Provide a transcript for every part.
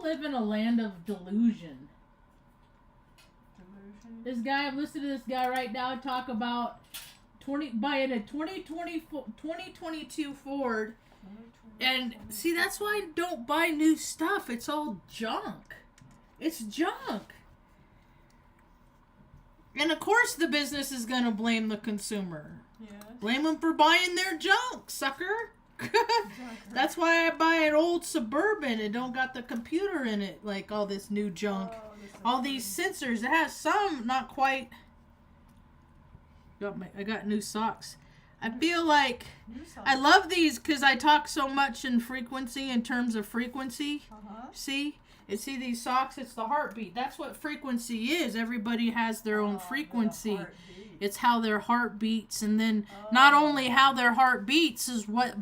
People live in a land of delusion. This guy, I'm listening to this guy right now talk about buying a 2022 Ford. And see, that's why I don't buy new stuff. It's all junk. It's junk. And of course the business is going to blame the consumer. Yes. Blame them for buying their junk, sucker. That's why I buy an old Suburban. It don't got the computer in it like all this new junk. All these sensors. It has some, not quite. I got new socks. I feel like I love these because I talk so much in frequency, in terms of frequency. See these socks? It's the heartbeat. That's what frequency is. Everybody has their own frequency. It's how their heart beats, and then not only how their heart beats is what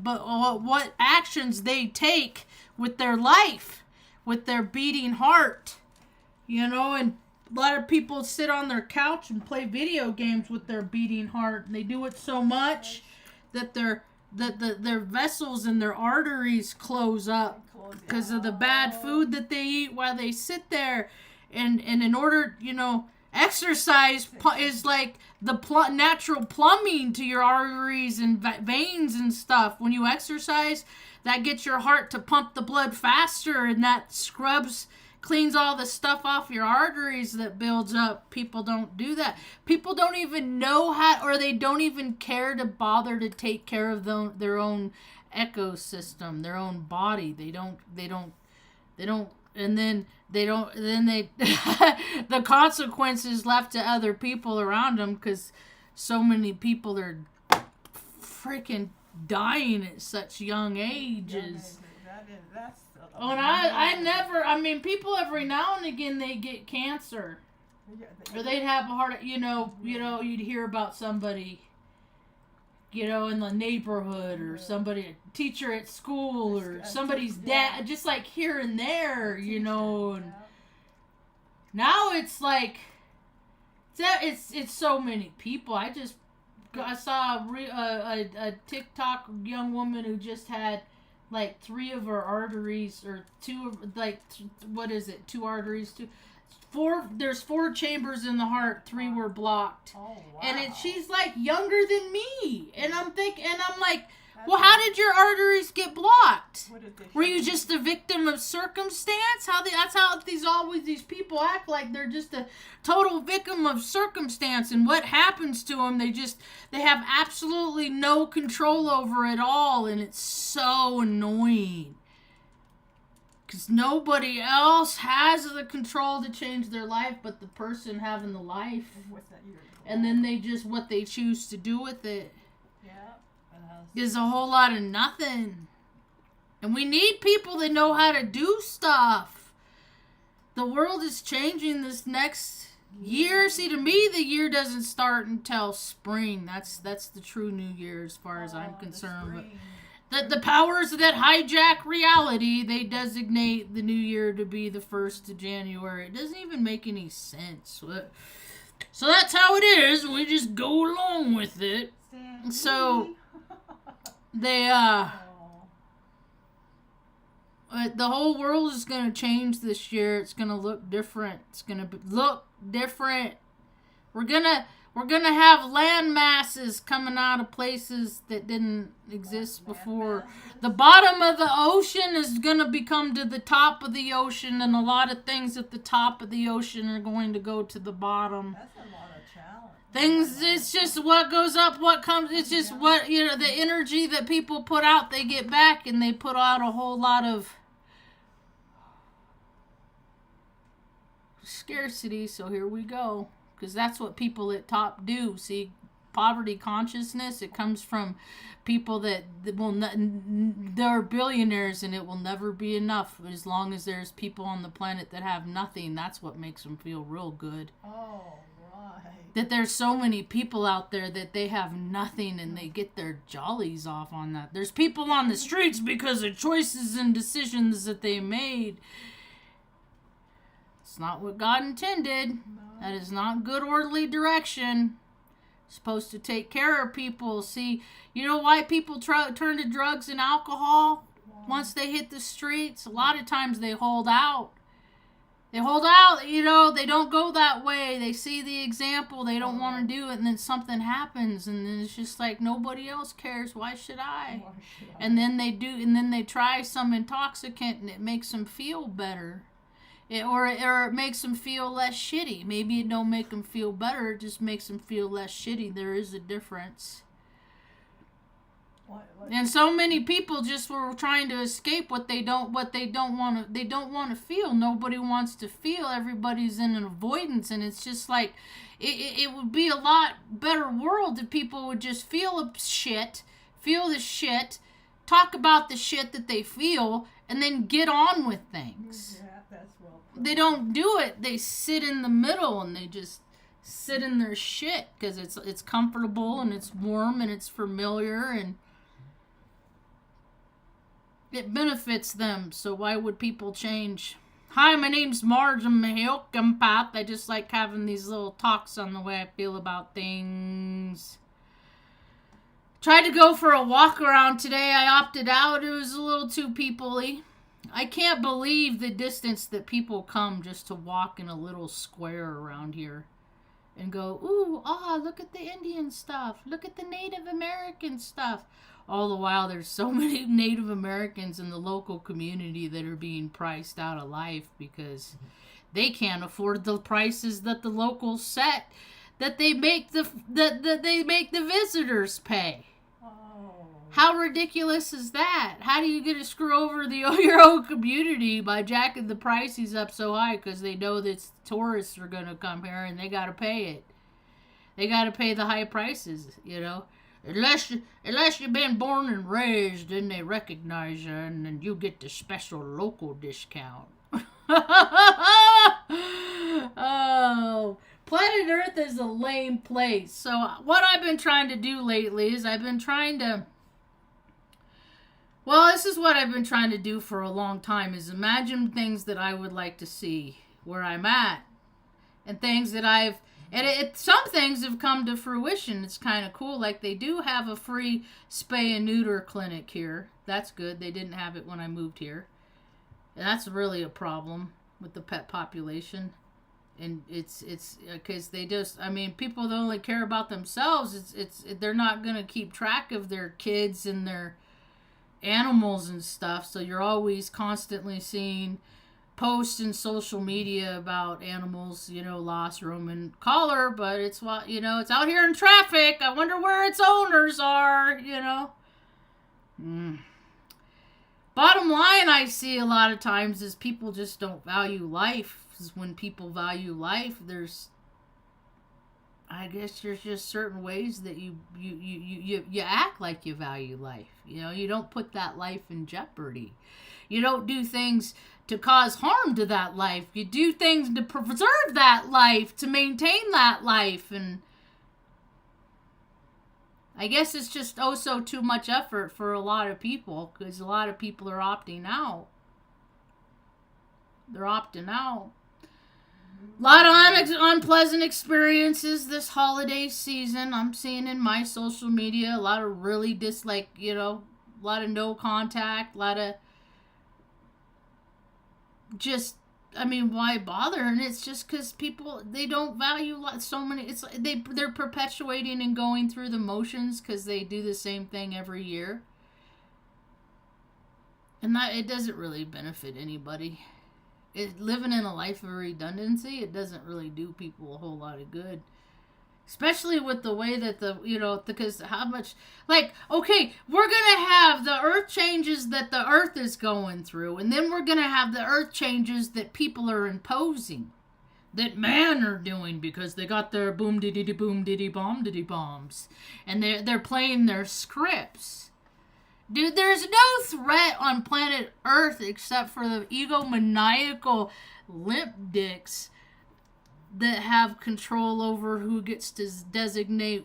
actions they take with their life, with their beating heart. And a lot of people sit on their couch and play video games with their beating heart. And they do it so much that their vessels and their arteries close up because of the bad food that they eat while they sit there. And in order, exercise is like the natural plumbing to your arteries and veins and stuff. When you exercise, that gets your heart to pump the blood faster, and that cleans all the stuff off your arteries that builds up. People don't do that. People don't even know how, or they don't even care to bother to take care of their own ecosystem, their own body. They don't, and then the consequences left to other people around them, because so many people are freaking dying at such young ages. People every now and again, they get cancer. Or they'd have a heart, you'd hear about somebody, in the neighborhood, or somebody, a teacher at school, or somebody's dad, just like here and there, and now it's like, it's so many people. I saw a TikTok young woman who just had like 3 of her arteries, or 2 arteries, 4, there's 4 chambers in the heart, 3 were blocked. Oh, wow. And she's like younger than me. And I'm like, well, how did your arteries get blocked? Were you just a victim of circumstance? That's how these people act, like they're just a total victim of circumstance, and what happens to them, they have absolutely no control over it all, and it's so annoying. Because nobody else has the control to change their life but the person having the life. And then what they choose to do with it is a whole lot of nothing. And we need people that know how to do stuff. The world is changing this next year. See, to me, the year doesn't start until spring. That's the true new year as far as I'm concerned. But the powers that hijack reality, they designate the new year to be the 1st of January. It doesn't even make any sense. So that's how it is. We just go along with it. So the whole world is going to change this year. It's going to look different. It's going to look different. We're going to have land masses coming out of places that didn't exist before. The bottom of the ocean is going to become to the top of the ocean, and a lot of things at the top of the ocean are going to go to the bottom. That's a lot of challenge. Things, it's just what goes up, what comes. It's just what, the energy that people put out, they get back, and they put out a whole lot of scarcity. So here we go. Because that's what people at top do. See, poverty consciousness, it comes from people that they're billionaires, and it will never be enough as long as there's people on the planet that have nothing. That's what makes them feel real good. Oh, right. That there's so many people out there that they have nothing, and they get their jollies off on that. There's people on the streets because of choices and decisions that they made. It's not what God intended. No. That is not good, orderly direction. Supposed to take care of people. See, you know why people turn to drugs and alcohol? once they hit the streets, a lot of times they hold out. They hold out, you know, they don't go that way. They see the example, they don't want to do it, and then something happens, and then it's just like, nobody else cares, why should I? And then they do, and then they try some intoxicant, and it makes them feel better. Or it makes them feel less shitty. Maybe it don't make them feel better, it just makes them feel less shitty. There is a difference. And so many people just were trying to escape what they don't want to feel. Nobody wants to feel. Everybody's in an avoidance, and it's just like it would be a lot better world if people would just feel the shit, talk about the shit that they feel, and then get on with things. Yeah, that's well put. They don't do it. They sit in the middle, and they just sit in their shit because it's comfortable and it's warm and it's familiar and it benefits them, so why would people change? Hi, my name's Marge. I'm a health empath. I just like having these little talks on the way I feel about things. Tried to go for a walk around today. I opted out. It was a little too people-y. I can't believe the distance that people come just to walk in a little square around here and go, ooh, look at the Indian stuff. Look at the Native American stuff. All the while, there's so many Native Americans in the local community that are being priced out of life because they can't afford the prices that the locals set, that they make the visitors pay. Oh. How ridiculous is that? How do you get to screw over your own community by jacking the prices up so high because they know that tourists are going to come here and they got to pay it? They got to pay the high prices, you know. Unless you've been born and raised, then they recognize you, and then you get the special local discount. Oh, planet Earth is a lame place. So what I've been trying to do lately is this is what I've been trying to do for a long time, is imagine things that I would like to see where I'm at, and things that some things have come to fruition. It's kind of cool. Like they do have a free spay and neuter clinic here. That's good. They didn't have it when I moved here. And that's really a problem with the pet population. And it's because they just, people that only care about themselves. They're not going to keep track of their kids and their animals and stuff. So you're always constantly seeing posts in social media about animals, lost, roaming, collar, but it's it's out here in traffic. I wonder where its owners are, Bottom line, I see a lot of times is people just don't value life. When people value life, there's just certain ways that you act like you value life. You don't put that life in jeopardy. You don't do things to cause harm to that life. You do things to preserve that life, to maintain that life. And I guess it's just so too much effort for a lot of people, because a lot of people are opting out. They're opting out. A lot of unpleasant experiences this holiday season. I'm seeing in my social media a lot of really a lot of no contact, a lot of why bother? And it's just because people, they don't value so many. They're perpetuating and going through the motions because they do the same thing every year, and it doesn't really benefit anybody. Living in a life of redundancy, it doesn't really do people a whole lot of good. Especially with the way that because how much, okay, we're going to have the earth changes that the earth is going through, and then we're going to have the earth changes that people are imposing, that man are doing because they got their boom diddy boom diddy bombs, and they're playing their scripts. Dude, there's no threat on planet Earth except for the egomaniacal limp dicks that have control over who gets to designate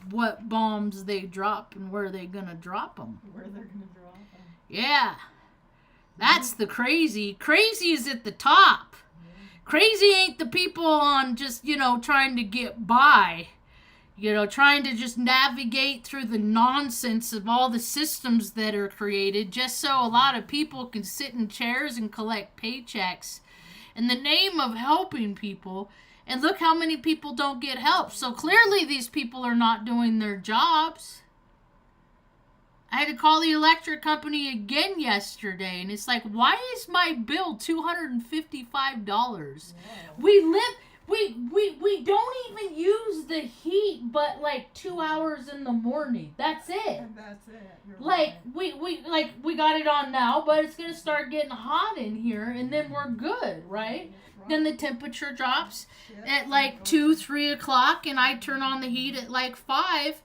what bombs they drop and where they're going to drop them. Where they're going to drop them. Yeah. That's the crazy. Crazy is at the top. Yeah. Crazy ain't the people on just, trying to get by. You know, trying to just navigate through the nonsense of all the systems that are created just so a lot of people can sit in chairs and collect paychecks in the name of helping people. And look how many people don't get help. So clearly these people are not doing their jobs. I had to call the electric company again yesterday, and it's like, why is my bill $255? Wow. We don't even use the heat but like 2 hours in the morning. That's it. And that's it. You're Like right. we got it on now, but it's gonna start getting hot in here, and then we're good, right? Then the temperature drops at like 2-3 o'clock, and I turn on the heat at like 5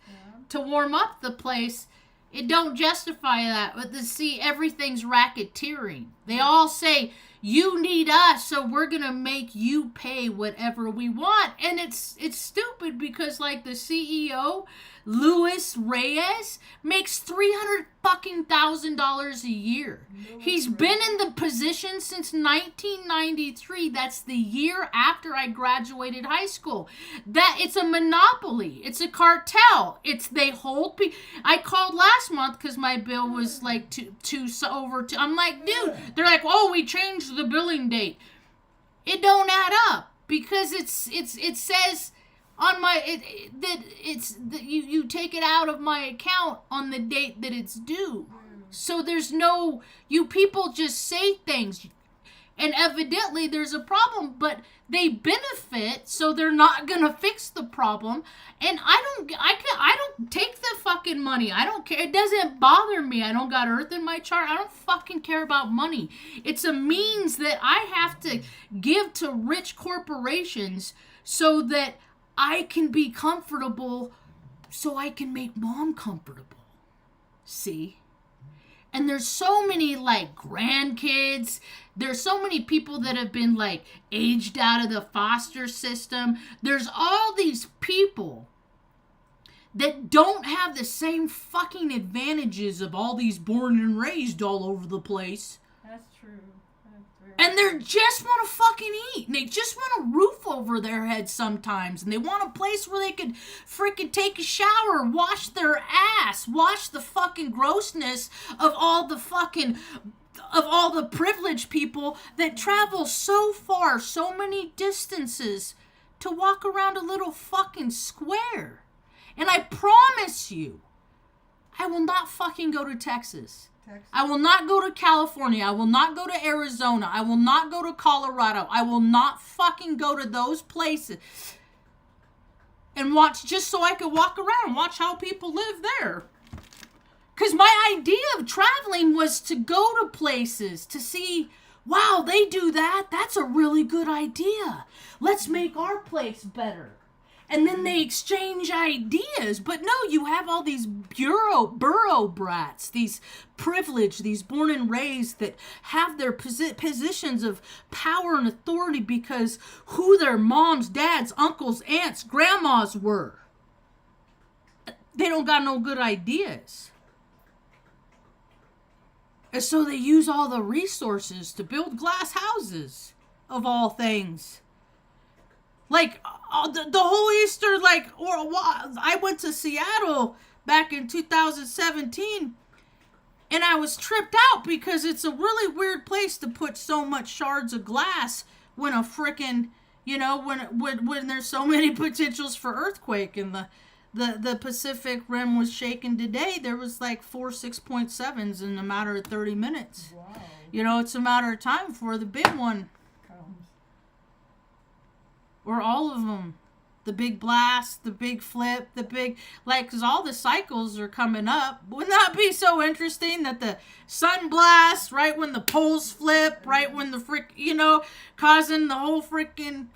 to warm up the place. It don't justify that, but everything's racketeering. They all say, you need us, so we're gonna make you pay whatever we want. And it's stupid because like the CEO, Luis Reyes, makes $300,000 a year. He's been in the position since 1993. That's the year after I graduated high school. That it's a monopoly. It's a cartel. They hold people. I called last month because my bill was like over. I'm like, dude. They're like, oh, we changed the billing date. It don't add up because it says on my you take it out of my account on the date that it's due. So there's no, you people just say things, and evidently there's a problem, but they benefit, so they're not gonna fix the problem. And I don't take the fucking money. I don't care. It doesn't bother me. I don't got earth in my chart. I don't fucking care about money. It's a means that I have to give to rich corporations so that I can be comfortable, so I can make mom comfortable. See? And there's so many like grandkids. There's so many people that have been like aged out of the foster system. There's all these people that don't have the same fucking advantages of all these born and raised all over the place. That's true. And they just want to fucking eat. And they just want a roof over their head sometimes. And they want a place where they could freaking take a shower, wash their ass, wash the fucking grossness of all the privileged people that travel so far, so many distances to walk around a little fucking square. And I promise you, I will not fucking go to Texas. I will not go to California. I will not go to Arizona. I will not go to Colorado. I will not fucking go to those places and watch, just so I could walk around and watch how people live there. Because my idea of traveling was to go to places to see, wow, they do that. That's a really good idea. Let's make our place better. And then they exchange ideas. But no, you have all these burrow brats, these privileged, these born and raised that have their positions of power and authority because who their moms, dads, uncles, aunts, grandmas were. They don't got no good ideas. And so they use all the resources to build glass houses, of all things. Like, the whole Easter, like, I went to Seattle back in 2017, and I was tripped out because it's a really weird place to put so much shards of glass when a frickin', you know, when there's so many potentials for earthquake. And the Pacific Rim was shaken today. There was like 4 6.7s in a matter of 30 minutes. Wow. You know, it's a matter of time before the big one. Or all of them. The big blast, the big flip, the big, like, because all the cycles are coming up. Wouldn't that be so interesting that the sun blasts right when the poles flip, right when the causing the whole freaking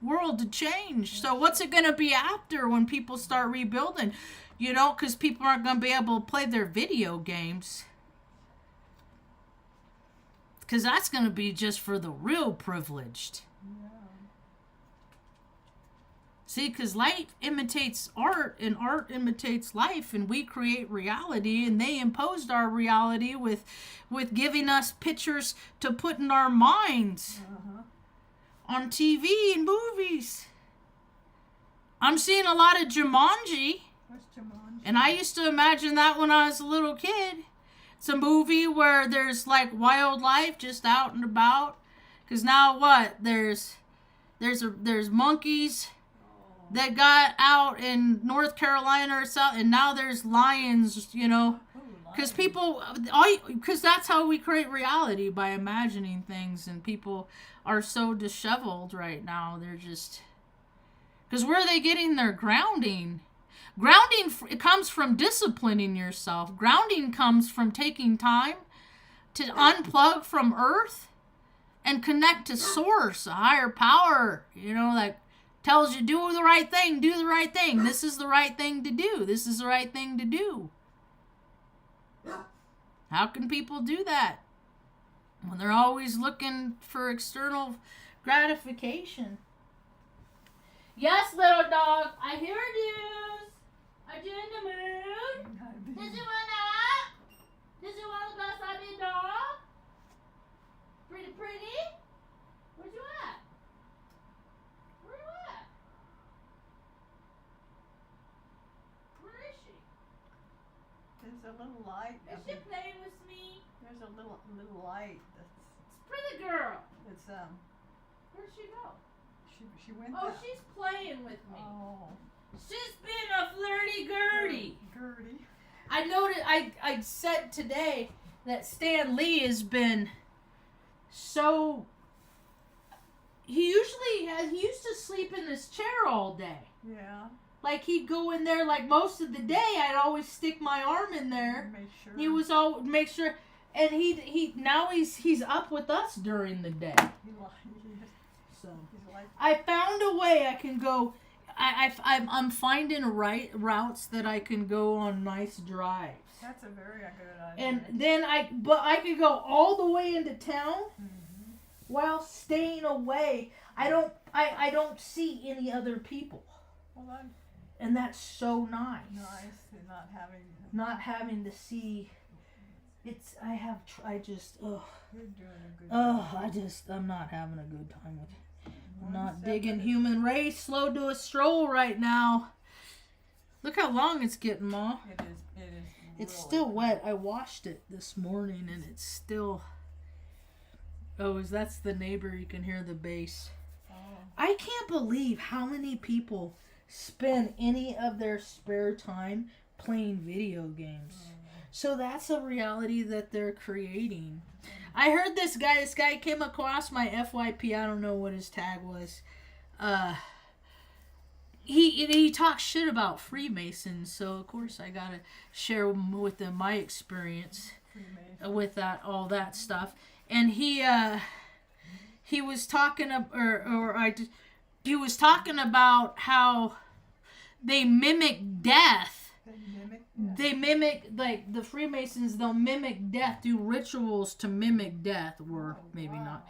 world to change. So what's it going to be after when people start rebuilding? You know, because people aren't going to be able to play their video games. Because that's going to be just for the real privileged. See, because life imitates art, and art imitates life, and we create reality, and they imposed our reality with giving us pictures to put in our minds on TV and movies. I'm seeing a lot of Jumanji. What's Jumanji? And I used to imagine that when I was a little kid. It's a movie where there's like wildlife just out and about. Because now what? There's monkeys that got out in North Carolina or something, and now there's lions, you know. Because because that's how we create reality, by imagining things, and people are so disheveled right now. They're just... Because where are they getting their grounding? Grounding it comes from disciplining yourself. Grounding comes from taking time to unplug from Earth and connect to Source, a higher power, you know, like tells you do the right thing, do the right thing. This is the right thing to do. This is the right thing to do. How can people do that when they're always looking for external gratification? Yes, little dog, I hear you. Are you in the mood? Did you want to go outside your dog? Pretty? Where's you at? Where you at? Where is she? There's a little light. Is she playing with me? There's a little light. It's pretty girl. It's Where'd she go? She went. Oh, she's playing with me. Oh. She's being a flirty Gertie. Gertie. I noticed. I said today that Stan Lee has been so. He used to sleep in this chair all day. Yeah. Like he'd go in there. Like most of the day, I'd always stick my arm in there. Make sure. He was all make sure, and now he's up with us during the day. So I found a way I can go. I'm finding routes that I can go on nice drives. That's a very good idea. And then I could go all the way into town while staying away. I don't see any other people. Well, and that's so nice. Nice, not having to see. It's I just You're doing a good job. I'm not having a good time with it. I'm not digging human race. Slow to a stroll right now. Look how long it's getting, Ma. It is. It's really still wet. I washed it this morning and it's still... Oh, that's the neighbor. You can hear the bass. Oh. I can't believe how many people spend any of their spare time playing video games. So that's a reality that they're creating. I heard this guy came across my FYP. I don't know what his tag was. He talks shit about Freemasons, so of course I gotta share with them my experience with all that stuff. And he was talking he was talking about how they mimic death. They mimic, like, the Freemasons, they'll mimic death, do rituals to mimic death, or maybe not.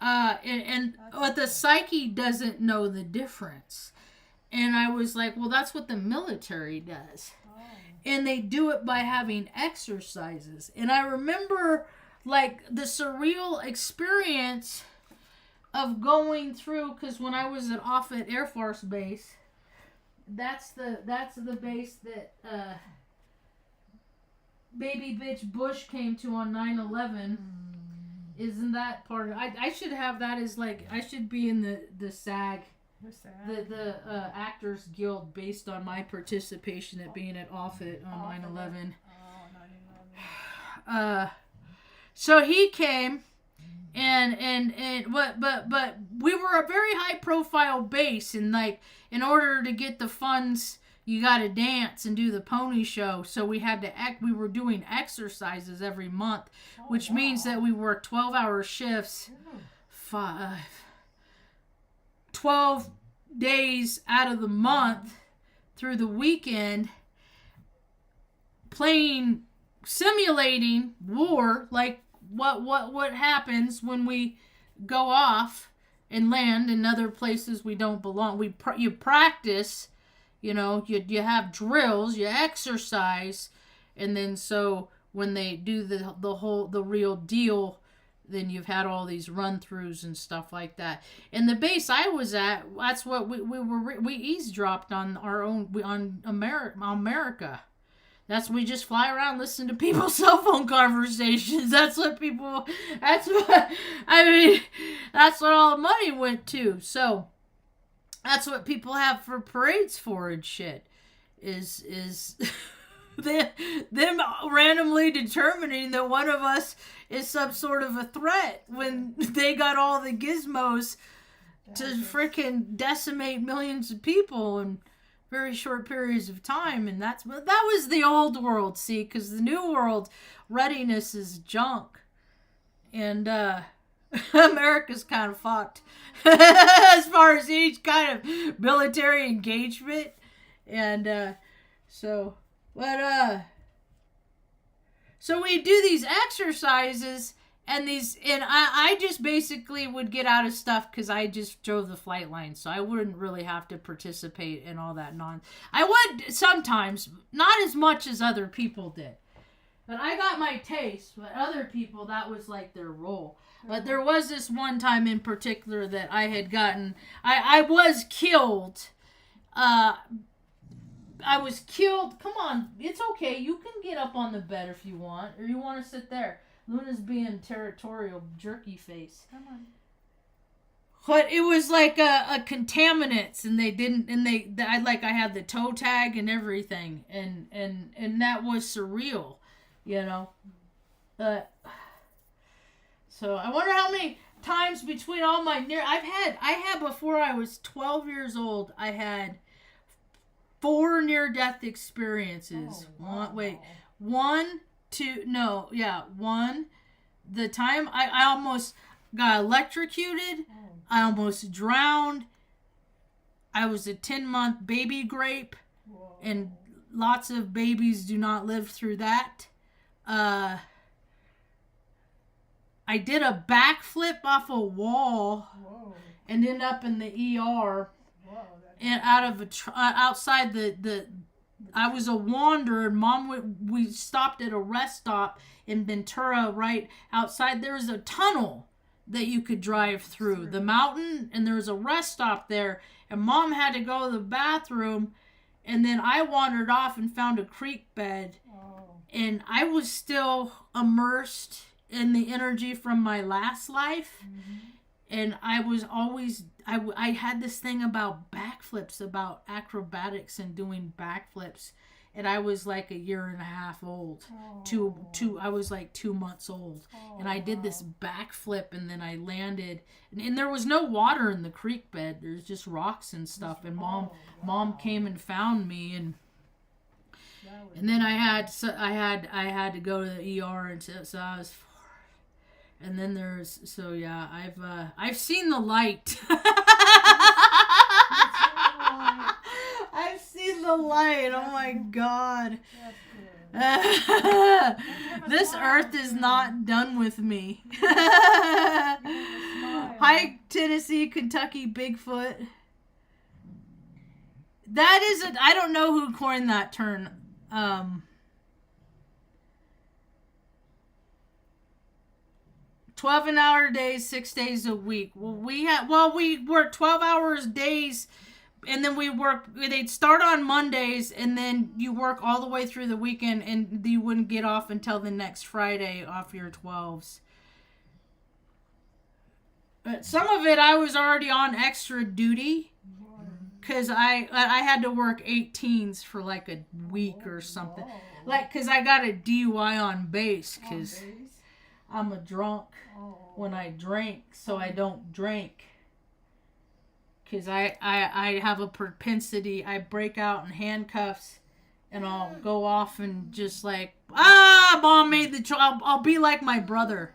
But the psyche doesn't know the difference. And I was like, well, that's what the military does. And they do it by having exercises. And I remember, like, the surreal experience of going through, because when I was at Offutt Air Force Base, that's the base that baby bitch Bush came to on 9/11. Isn't that part of I should have that as, like, I should be in the SAG, the Actors Guild, based on my participation at being at Offutt on 9/11. So he came and but we were a very high profile base, and, like, in order to get the funds, you got to dance and do the pony show. So we had to we were doing exercises every month, which means that we worked 12-hour shifts, 12 days out of the month through the weekend, simulating war, like what happens when we go off and land in other places we don't belong. You practice, you know, you have drills, you exercise, and then so when they do the real deal, then you've had all these run-throughs and stuff like that. And the base I was at, that's what we eavesdropped on our own, on America. We just fly around, listen to people's cell phone conversations. That's what that's what all the money went to. So that's what people have for parades for and shit. Is them randomly determining that one of us is some sort of a threat when they got all the gizmos to freaking decimate millions of people in very short periods of time. And that was the old world, see, because the new world readiness is junk. And America's kind of fucked as far as each kind of military engagement. And so we do these exercises, and I just basically would get out of stuff because I just drove the flight line, so I wouldn't really have to participate in all that I would sometimes, not as much as other people did. But I got my taste, but other people, that was like their role. But there was this one time in particular that I had gotten, I was killed. I was killed. Come on, it's okay. You can get up on the bed if you want, or you want to sit there. Luna's being territorial, jerky face. Come on. But it was like a contaminants, and I had the toe tag and everything, and that was surreal, you know. So I wonder how many times between all my I had before I was 12 years old, I had 4 near-death experiences. Oh, wow. One. The time I almost got electrocuted. Oh. I almost drowned. I was a 10-month baby grape. Whoa. And lots of babies do not live through that. I did a backflip off a wall. Whoa. And ended up in the ER. Whoa, and outside I was a wanderer. We stopped at a rest stop in Ventura, right outside. There was a tunnel that you could drive through the mountain, and there was a rest stop there. And Mom had to go to the bathroom, and then I wandered off and found a creek bed. Oh. And I was still immersed in the energy from my last life. Mm-hmm. And I was always, I had this thing about backflips, about acrobatics and doing backflips. And I was like a year and a half old. I was like 2 months old. And I did this backflip, and then I landed. And there was no water in the creek bed. There's just rocks and stuff. And Mom came and found me. And then I had to go to the ER, and so I was 4. And then I've seen the light. I've seen the light. Oh my God. This earth is not done with me. Hi, Tennessee, Kentucky, Bigfoot. I don't know who coined that term. 12-hour days, 6 days a week. We work 12 hours days, and then they'd start on Mondays, and then you work all the way through the weekend, and you wouldn't get off until the next Friday off your 12s. But some of it I was already on extra duty, because I had to work 18s for like a week or something. Because I got a DUI on base, because I'm a drunk when I drink, so I don't drink. Because I have a propensity, I break out in handcuffs, and I'll go off and just like, Mom made the choice. I'll be like my brother.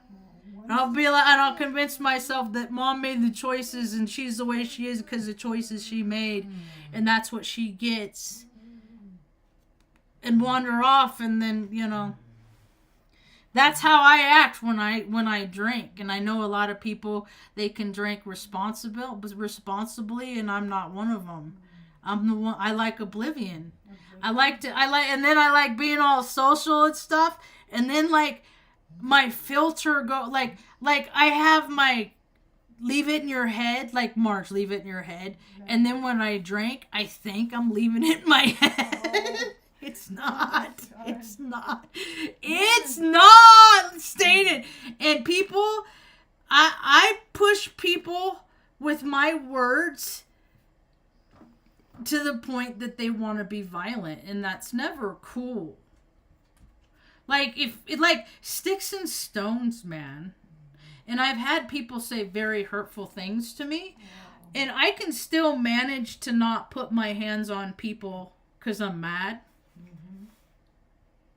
And I'll convince myself that Mom made the choices, and she's the way she is because of the choices she made, and that's what she gets. And wander off, and then, that's how I act when I drink. And I know a lot of people, they can drink responsibly, and I'm not one of them. I'm the one. I like oblivion. And then I like being all social and stuff. And then like my filter go like I have my leave it in your head, like Marge, leave it in your head. And then when I drink, I think I'm leaving it in my head. It's not. It's not. It's not stated. And people, I push people with my words to the point that they want to be violent, and that's never cool. Like sticks and stones, man. And I've had people say very hurtful things to me. And I can still manage to not put my hands on people because I'm mad. Mm-hmm.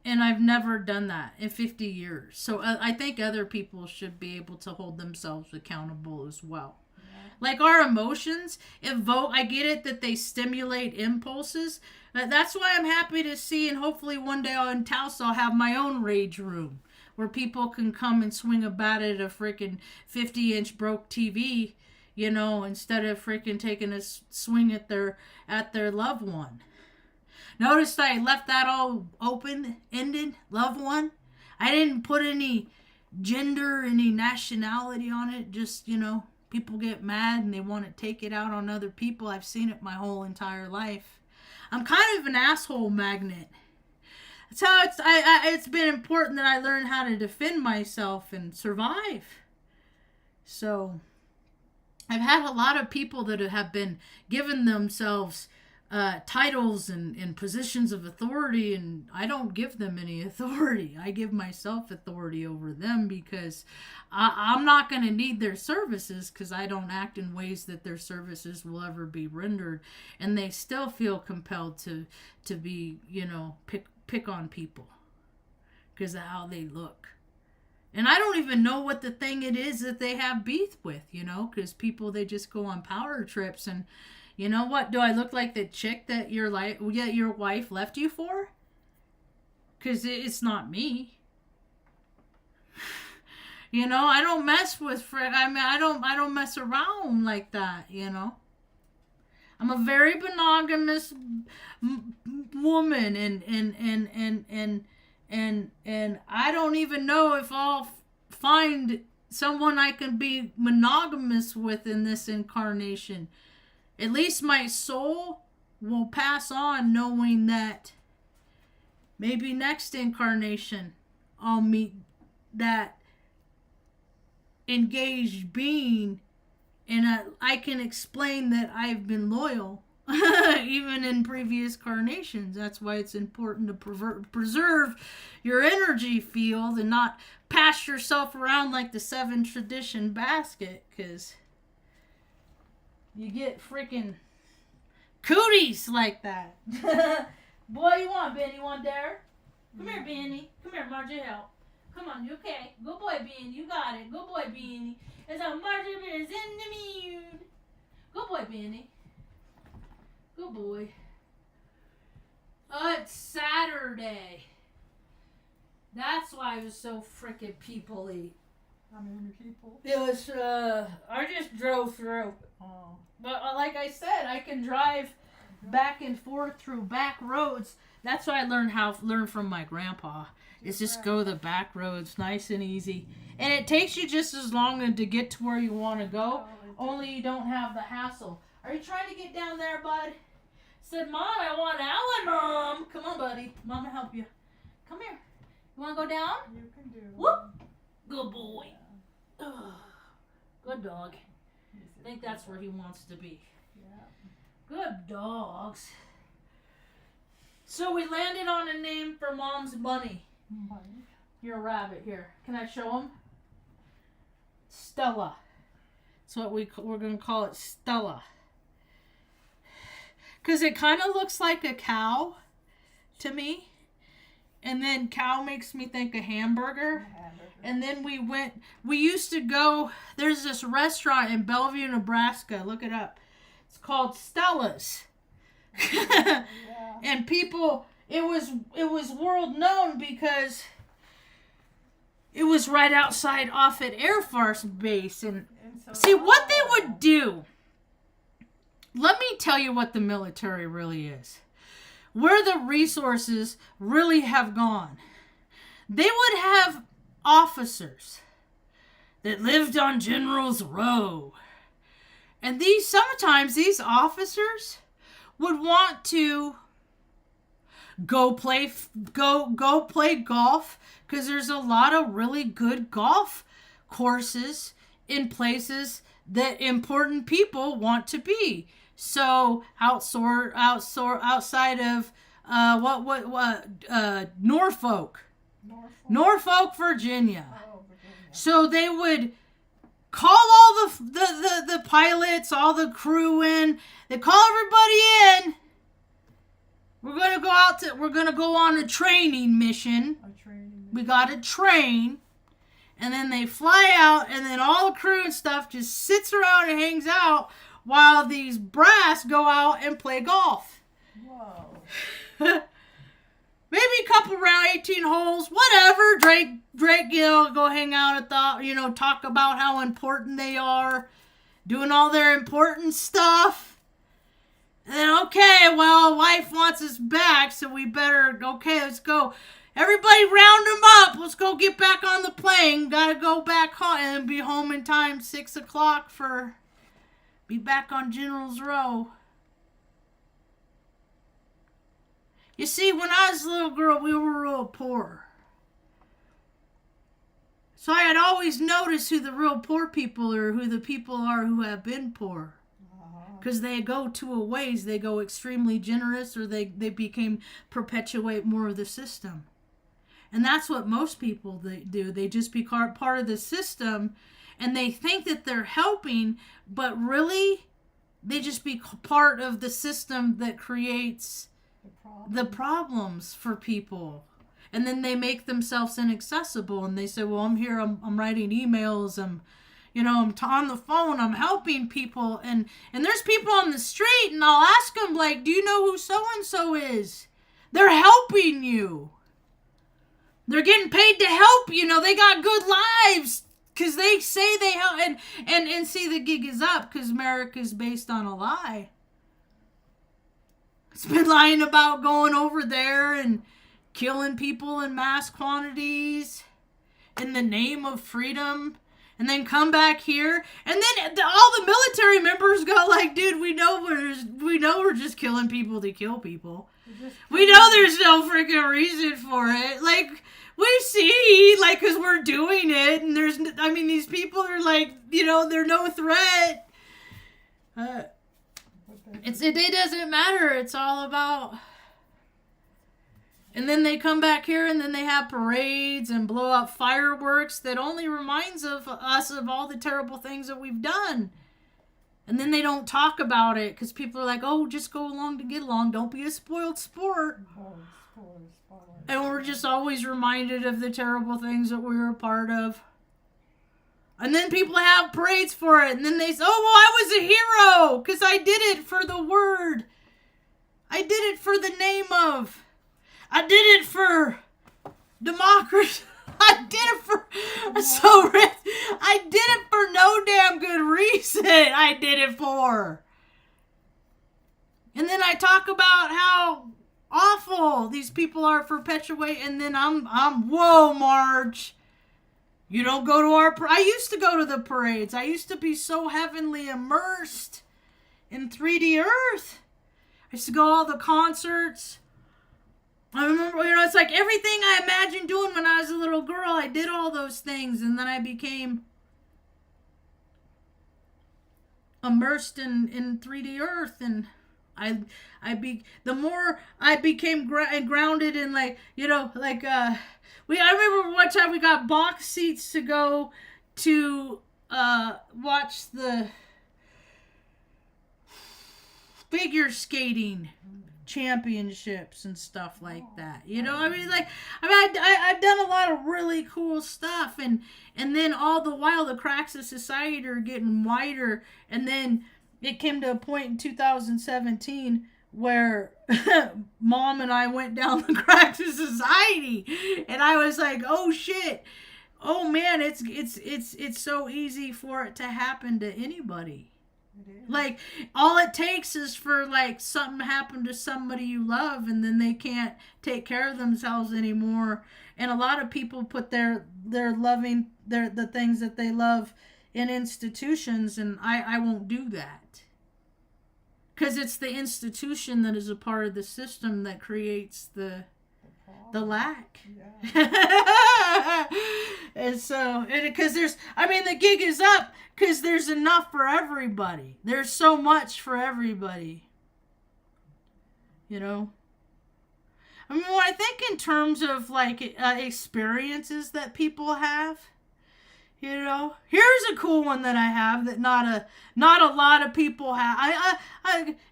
And I've never done that in 50 years. So I think other people should be able to hold themselves accountable as well. Yeah. Like our emotions, I get it that they stimulate impulses. That's why I'm happy to see, and hopefully one day in Taos I'll have my own rage room, where people can come and swing a bat at a freaking 50-inch broke TV, instead of freaking taking a swing at their loved one. Notice I left that all open-ended, loved one. I didn't put any gender, any nationality on it. Just, people get mad and they want to take it out on other people. I've seen it my whole entire life. I'm kind of an asshole magnet. That's how it's been important that I learn how to defend myself and survive. So I've had a lot of people that have been given themselves titles and positions of authority, and I don't give them any authority. I give myself authority over them because I'm not going to need their services, because I don't act in ways that their services will ever be rendered, and they still feel compelled to be, pick on people because of how they look. And I don't even know what the thing it is that they have beef with, because people, they just go on power trips. And you know what? Do I look like the chick that your wife left you for? Because it's not me. I don't mess with I don't mess around like that, I'm a very monogamous woman, and I don't even know if I'll find someone I can be monogamous with in this incarnation. At least my soul will pass on knowing that maybe next incarnation I'll meet that engaged being, and I can explain that I've been loyal even in previous incarnations. That's why it's important to preserve your energy field and not pass yourself around like the 7 tradition basket, because you get freaking cooties like that. Boy, you want, Benny? You want dare? Come here, Benny. Come here, Marge, help. Come on, you okay? Good boy, Benny. You got it. Good boy, Benny. It's a Marge is in the mood. Good boy, Benny. Good boy. Oh, it's Saturday. That's why it was so freaking people-y. How many people? It was, I just drove through. Oh. But like I said, I can drive back and forth through back roads. That's what I learned from my grandpa. Is just go the back roads, nice and easy. And it takes you just as long to get to where you want to go, only you don't have the hassle. Are you trying to get down there, bud? Said, Mom, I want Alan, Mom. Come on, buddy. Mom will help you. Come here. You want to go down? You can do it. Whoop. Good boy. Ugh. Good dog. I think that's where he wants to be. Yeah. Good dogs. So we landed on a name for Mom's bunny. Money. You're a rabbit here. Can I show him? Stella. That's what we're going to call it, Stella. Because it kind of looks like a cow to me. And then cow makes me think of hamburger. And then we used to go, there's this restaurant in Bellevue, Nebraska. Look it up. It's called Stella's. Yeah. And people, it was world known because it was right outside Offutt Air Force Base. And see what they would do. Let me tell you what the military really is. Where the resources really have gone. They would have officers that lived on General's Row. And sometimes these officers would want to go play golf, because there's a lot of really good golf courses in places that important people want to be. So outside of Norfolk, Virginia. Oh, Virginia. So they would call all the pilots, all the crew in. They call everybody in. We're gonna go on a training mission. We gotta train. And then they fly out, and then all the crew and stuff just sits around and hangs out while these brass go out and play golf. Whoa. Maybe a couple round 18 holes, whatever. Drake, go hang out at talk about how important they are, doing all their important stuff. And then, okay, well, wife wants us back, so we better, let's go. Everybody round them up. Let's go get back on the plane. Gotta go back home and be home in time, 6 o'clock be back on General's Row. You see, when I was a little girl, we were real poor. So I had always noticed who the real poor people are, who the people are who have been poor. Because they go two ways. They go extremely generous, or they perpetuate more of the system. And that's what most people do. They just become part of the system, and they think that they're helping, but really, they just be part of the system that creates the problems for people. And then they make themselves inaccessible, and they say, well, I'm here, I'm writing emails, I'm on the phone, I'm helping people, and there's people on the street, and I'll ask them, like, do you know who so-and-so is? They're helping you. They're getting paid to help, they got good lives, because they say they help, and see, the gig is up, because America's based on a lie. It's been lying about going over there and killing people in mass quantities in the name of freedom, and then come back here, and then all the military members go like, dude, we know we're just killing people to kill people. We know there's no freaking reason for it. Like, we see, like, because we're doing it, and these people are like, they're no threat. It doesn't matter. It's all about. And then they come back here, and then they have parades and blow up fireworks that only reminds us of all the terrible things that we've done. And then they don't talk about it because people are like, oh, just go along to get along. Don't be a spoiled sport. And we're just always reminded of the terrible things that we were a part of. And then people have parades for it. And then they say, oh, well, I was a hero because I did it for the word. I did it for the name of. I did it for democracy. I did it for I did it for no damn good reason. I did it for. And then I talk about how awful these people are perpetuating, and then I'm whoa, Marge. You don't go to I used to go to the parades. I used to be so heavenly immersed in 3D Earth. I used to go to all the concerts. I remember, it's like everything I imagined doing when I was a little girl, I did all those things, and then I became immersed in 3D Earth, and the more I became grounded in, like, I remember one time we got box seats to go to watch the figure skating championships and stuff like that. I've done a lot of really cool stuff, and then all the while the cracks of society are getting wider, and then it came to a point in 2017 where Mom and I went down the cracks of society, and I was like, oh shit, oh man, it's so easy for it to happen to anybody. Like, all it takes is for, like, something to happen to somebody you love, and then they can't take care of themselves anymore, And a lot of people put their the things that they love in institutions, and I won't do that. Because it's the institution that is a part of the system that creates the lack. Yeah. And so, because the gig is up because there's enough for everybody. There's so much for everybody. You know? I mean, when I think in terms of, like, experiences that people have, you know, here's a cool one that I have that not a lot of people have.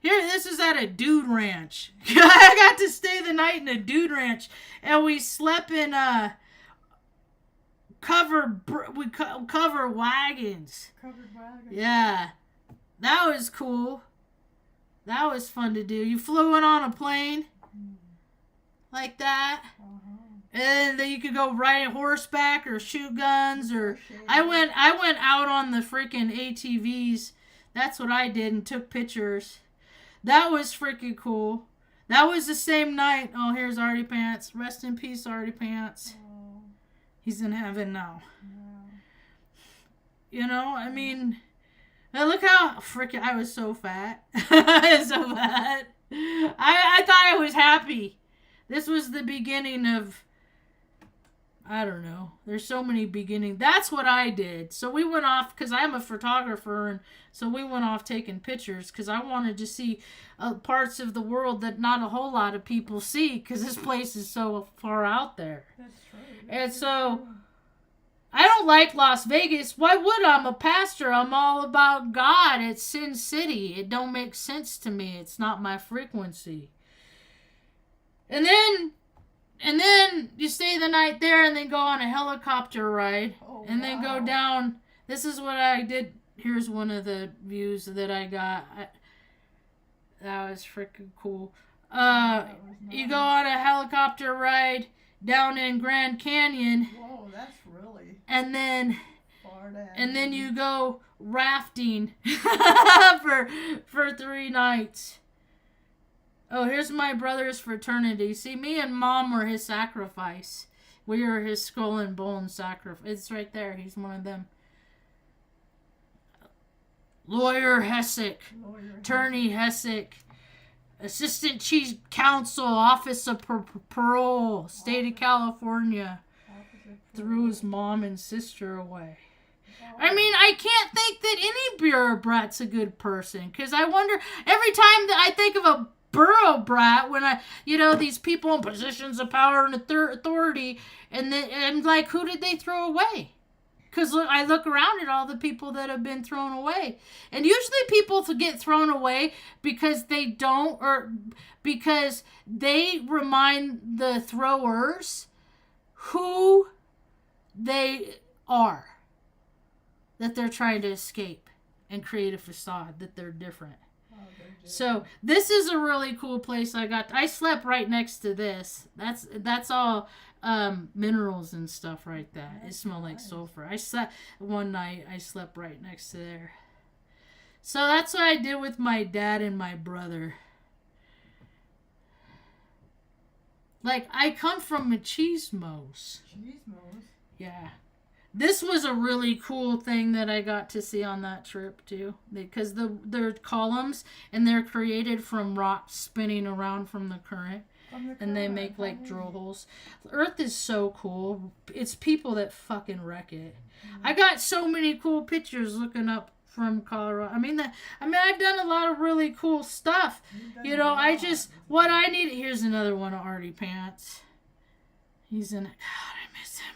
This is at a dude ranch. I got to stay the night in a dude ranch, and we slept in covered wagons. Covered wagons. Yeah, that was cool. That was fun to do. You flew in on a plane like that. And then you could go ride horseback or shoot guns, or I went out on the freaking ATVs. That's what I did, and took pictures. That was freaking cool. That was the same night. Oh, here's Artie Pants. Rest in peace, Artie Pants. He's in heaven now. You know, I mean, look how freaking I was so fat. I was so fat. I thought I was happy. This was the beginning of, I don't know. There's so many beginnings. That's what I did. So we went off, because I'm a photographer, and so we went off taking pictures because I wanted to see parts of the world that not a whole lot of people see, because this place is so far out there. That's true. And so I don't like Las Vegas. Why would I? I'm a pastor. I'm all about God. It's Sin City. It don't make sense to me. It's not my frequency. And then you stay the night there, and then go on a helicopter ride, and then go down. This is what I did. Here's one of the views that I got. That was freaking cool. You go on a helicopter ride down in Grand Canyon. Whoa, that's really and then far down. And then you go rafting for 3 nights. Oh, here's my brother's fraternity. See, me and Mom were his sacrifice. We were his skull and bone sacrifice. It's right there. He's one of them. Lawyer Hessick. Attorney Hessick. Assistant Chief Counsel, Office of Parole, State of California. Threw his mom and sister away. I mean, I can't think that any bureaucrat's a good person. Because I wonder, every time that I think of a bureaucrat, when these people in positions of power and authority, and like, who did they throw away? Because I look around at all the people that have been thrown away. And usually people get thrown away because they don't, or because they remind the throwers who they are. That they're trying to escape and create a facade that they're different. So this is a really cool place. I slept right next to this. That's all minerals and stuff right there. It smelled like sulfur. I slept one night. I slept right next to there. So that's what I did with my dad and my brother. Like, I come from machismos. Yeah. This was a really cool thing that I got to see on that trip, too. Because they're columns, and they're created from rocks spinning around from the current. And they make, like, drill holes. The Earth is so cool. It's people that fucking wreck it. I got so many cool pictures looking up from Colorado. I've done a lot of really cool stuff. What I need... Here's another one of Artie Pants. He's in it. God, I miss him.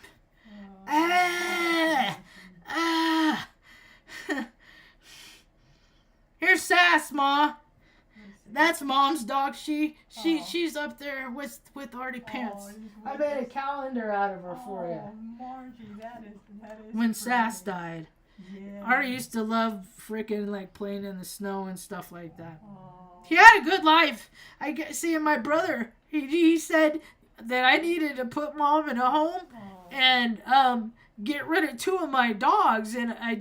Here's Sass, Ma. That's Mom's dog. She's up there with Artie Pants. I made a calendar out of her for you. Margie, that is when Sass died. Yeah. Artie used to love freaking like playing in the snow and stuff like that. He had a good life. My brother, he said that I needed to put Mom in a home and get rid of 2 of my dogs, and I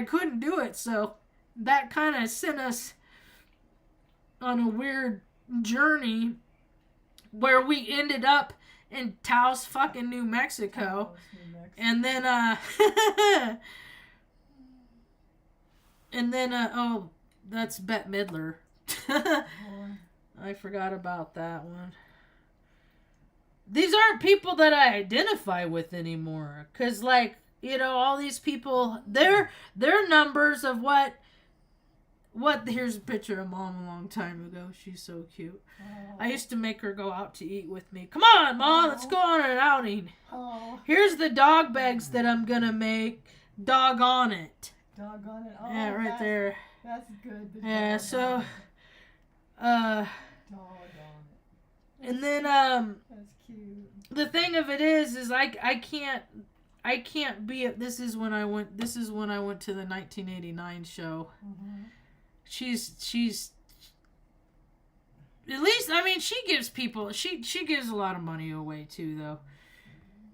couldn't do it. So that kind of sent us on a weird journey where we ended up in Taos, fucking New Mexico. Taos, New Mexico. And then, oh, that's Bette Midler. I forgot about that one. These aren't people that I identify with anymore. Because, like, you know, all these people, their numbers of what, here's a picture of Mom a long time ago. She's so cute. Oh. I used to make her go out to eat with me. Come on, Mom, let's go on an outing. Oh. Here's the dog bags that I'm going to make. Dog on it. Dog on it. Oh, Yeah, right there. That's good. The Yeah, dog so, on it. Dog on it. and then, That's cute. the thing of it is I can't be, this is when I went to the 1989 show. Mm-hmm. She's, at least, I mean, she gives people, she gives a lot of money away too, though.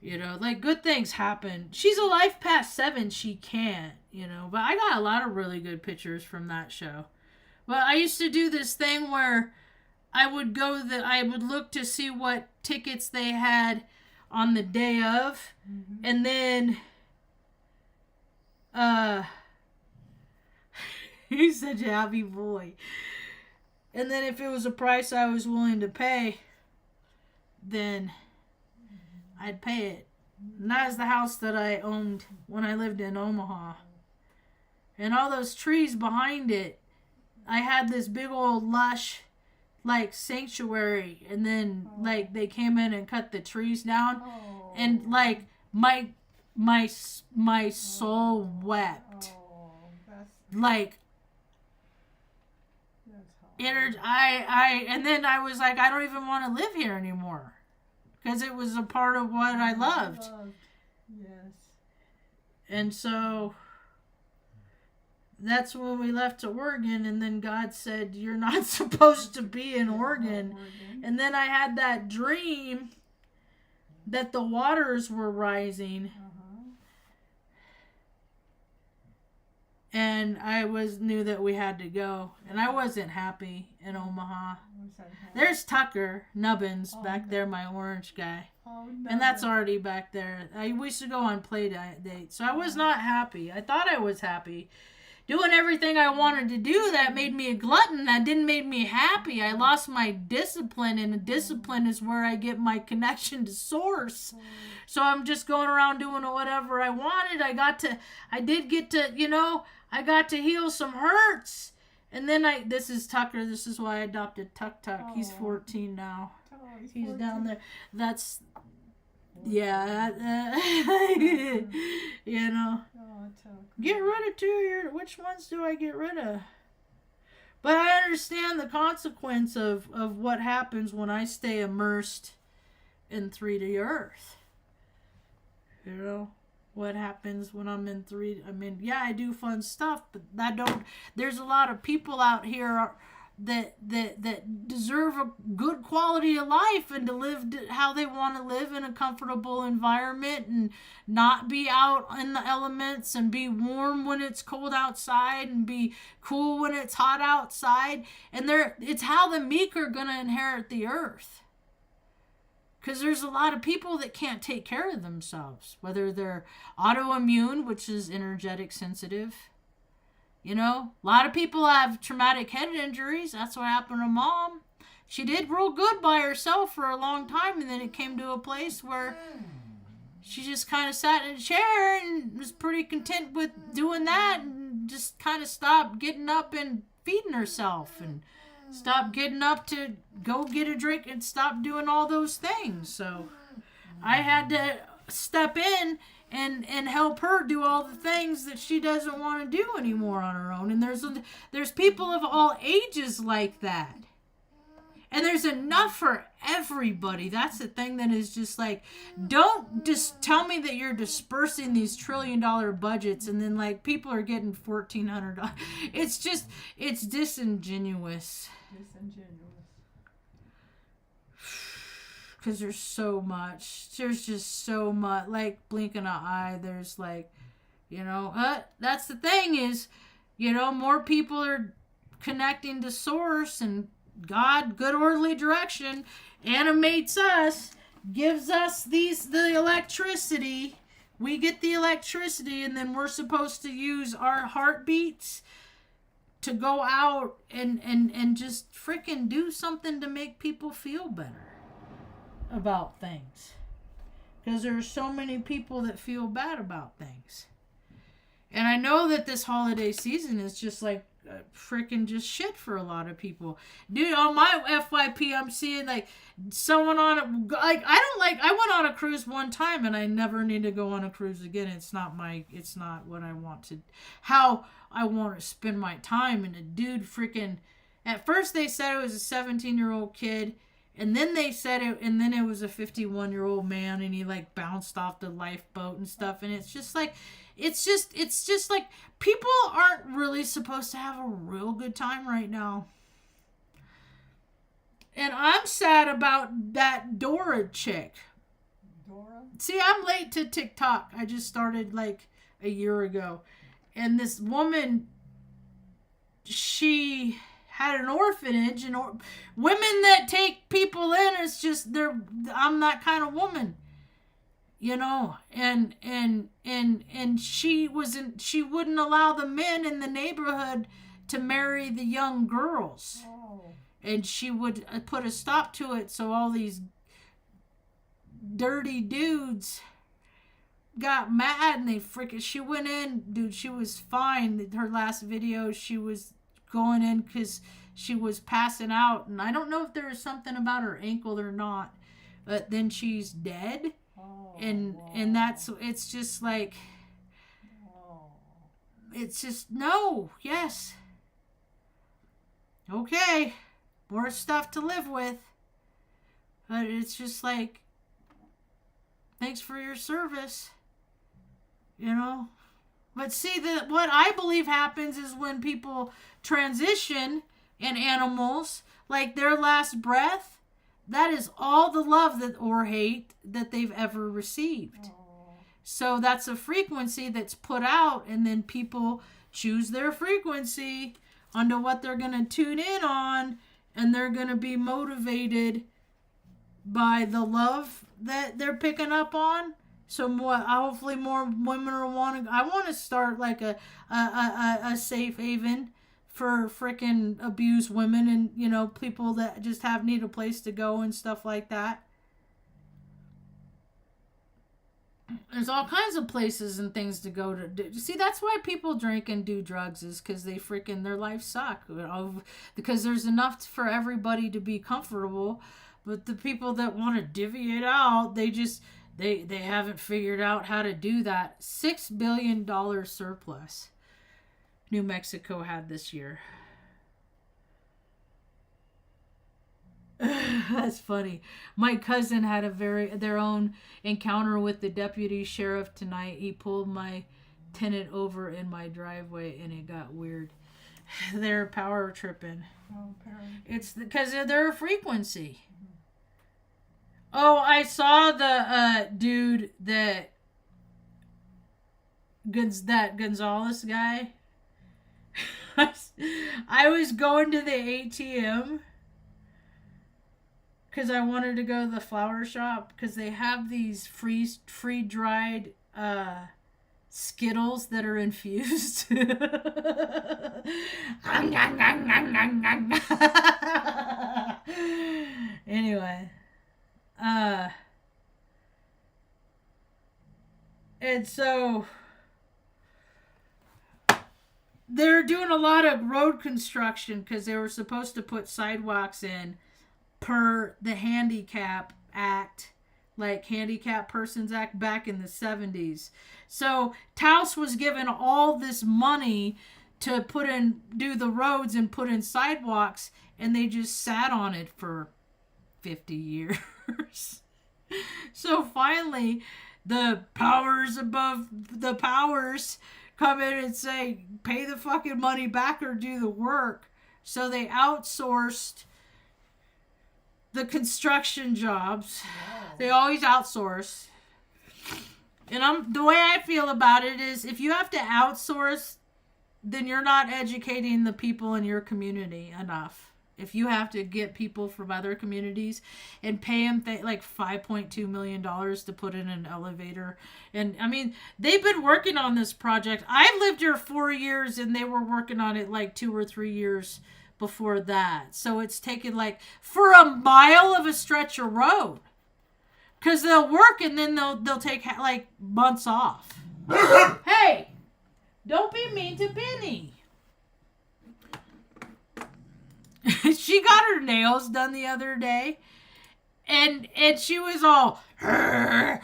You know, like, good things happen. She's a life past 7, she can't, you know. But I got a lot of really good pictures from that show. But I used to do this thing where I would look to see what tickets they had on the day of. Mm-hmm. And then, he's such a happy boy. And then if it was a price I was willing to pay, then I'd pay it. And that is the house that I owned when I lived in Omaha. And all those trees behind it, I had this big old lush, like, sanctuary. And then, like, they came in and cut the trees down. Oh. And, like, my soul wept. Oh, that's Like, hard. and then I was like, I don't even want to live here anymore. Because it was a part of what I loved. Yes. And so that's when we left to Oregon, and then God said, you're not supposed to be in Oregon. And then I had that dream that the waters were rising. And I knew that we had to go. And I wasn't happy in Omaha. There's Tucker Nubbins back there, my orange guy. Oh, And that's already back there. We used to go on play dates. So I was not happy. I thought I was happy. Doing everything I wanted to do that made me a glutton. That didn't make me happy. I lost my discipline. And discipline is where I get my connection to source. So I'm just going around doing whatever I wanted. I did get to, you know, I got to heal some hurts. And then this is Tucker. This is why I adopted Tuck. He's 14 now. He's 14. Down there. That's, yeah. You know. Get rid of 2. Which ones do I get rid of? But I understand the consequence of what happens when I stay immersed in 3D Earth. You know? What happens when I'm in 3D? I mean, yeah, I do fun stuff, but there's a lot of people out here that deserve a good quality of life and to live how they want to live in a comfortable environment and not be out in the elements and be warm when it's cold outside and be cool when it's hot outside. And it's how the meek are going to inherit the earth. Because there's a lot of people that can't take care of themselves, whether they're autoimmune, which is energetic sensitive. You know, a lot of people have traumatic head injuries. That's what happened to Mom. She did real good by herself for a long time, and then it came to a place where she just kind of sat in a chair and was pretty content with doing that and just kind of stopped getting up and feeding herself and stop getting up to go get a drink and stop doing all those things. So I had to step in and help her do all the things that she doesn't want to do anymore on her own. And there's people of all ages like that. And there's enough for everybody. That's the thing that is just like, don't just tell me that you're dispersing these $1 trillion budgets and then like people are getting $1,400. It's disingenuous. Because there's so much. There's just so much. Like blinking an eye. There's like, you know, that's the thing is, you know, more people are connecting to source and God, good orderly direction, animates us. gives us the electricity. We get the electricity, and then we're supposed to use our heartbeats to go out and just freaking do something to make people feel better about things. Because there are so many people that feel bad about things. And I know that this holiday season is just like freaking just shit for a lot of people. Dude, on my FYP, I'm seeing like someone on it. Like, I went on a cruise one time and I never need to go on a cruise again. It's not what I want to, how I want to spend my time. And a dude freaking, at first they said it was a 17-year-old kid. And then they said it, and then it was a 51-year-old man, and he like bounced off the lifeboat and stuff. And it's just like, it's just like people aren't really supposed to have a real good time right now. And I'm sad about that Dora chick. Dora? See, I'm late to TikTok. I just started like a year ago. And this woman, she had an orphanage, and women that take people in, it's just, I'm that kind of woman. You know, and she wouldn't allow the men in the neighborhood to marry the young girls. Oh. And she would put a stop to it, so all these dirty dudes got mad, and she went in, dude, she was fine. Her last video, she was going in because she was passing out, and I don't know if there was something about her ankle or not, but then she's dead. Oh, and it's just like, it's just, no, yes, okay, more stuff to live with, but it's just like, thanks for your service, you know. But see, what I believe happens is when people transition in animals, like their last breath, that is all the love or hate that they've ever received. Oh. So that's a frequency that's put out, and then people choose their frequency onto what they're going to tune in on, and they're going to be motivated by the love that they're picking up on. So hopefully more women I want to start like a safe haven for freaking abused women, and, you know, people that just need a place to go and stuff like that. There's all kinds of places and things to go to. See, that's why people drink and do drugs, is because their lives suck. Because there's enough for everybody to be comfortable, but the people that want to divvy it out, they haven't figured out how to do that. $6 billion surplus New Mexico had this year. That's funny. My cousin had their own encounter with the deputy sheriff tonight. He pulled my tenant over in my driveway, and it got weird. They're power tripping. Oh, apparently. It's because of their frequency. Oh, I saw the dude that Gonzalez guy. I was going to the ATM because I wanted to go to the flower shop, because they have these free-dried Skittles that are infused. Anyway. And so they're doing a lot of road construction because they were supposed to put sidewalks in per the Handicap Act, like Handicap Persons Act back in the 70s. So Taos was given all this money to do the roads and put in sidewalks, and they just sat on it for 50 years. So finally, the powers above the powers come in and say, pay the fucking money back or do the work. So they outsourced the construction jobs. Wow. They always outsource. And the way I feel about it is, if you have to outsource, then you're not educating the people in your community enough. If you have to get people from other communities and pay them like $5.2 million to put in an elevator. And I mean, they've been working on this project. I've lived here 4 years and they were working on it like 2 or 3 years before that. So it's taken like for a mile of a stretch of road. Because they'll work and then they'll take like months off. Hey, don't be mean to Benny. She got her nails done the other day, and she was all and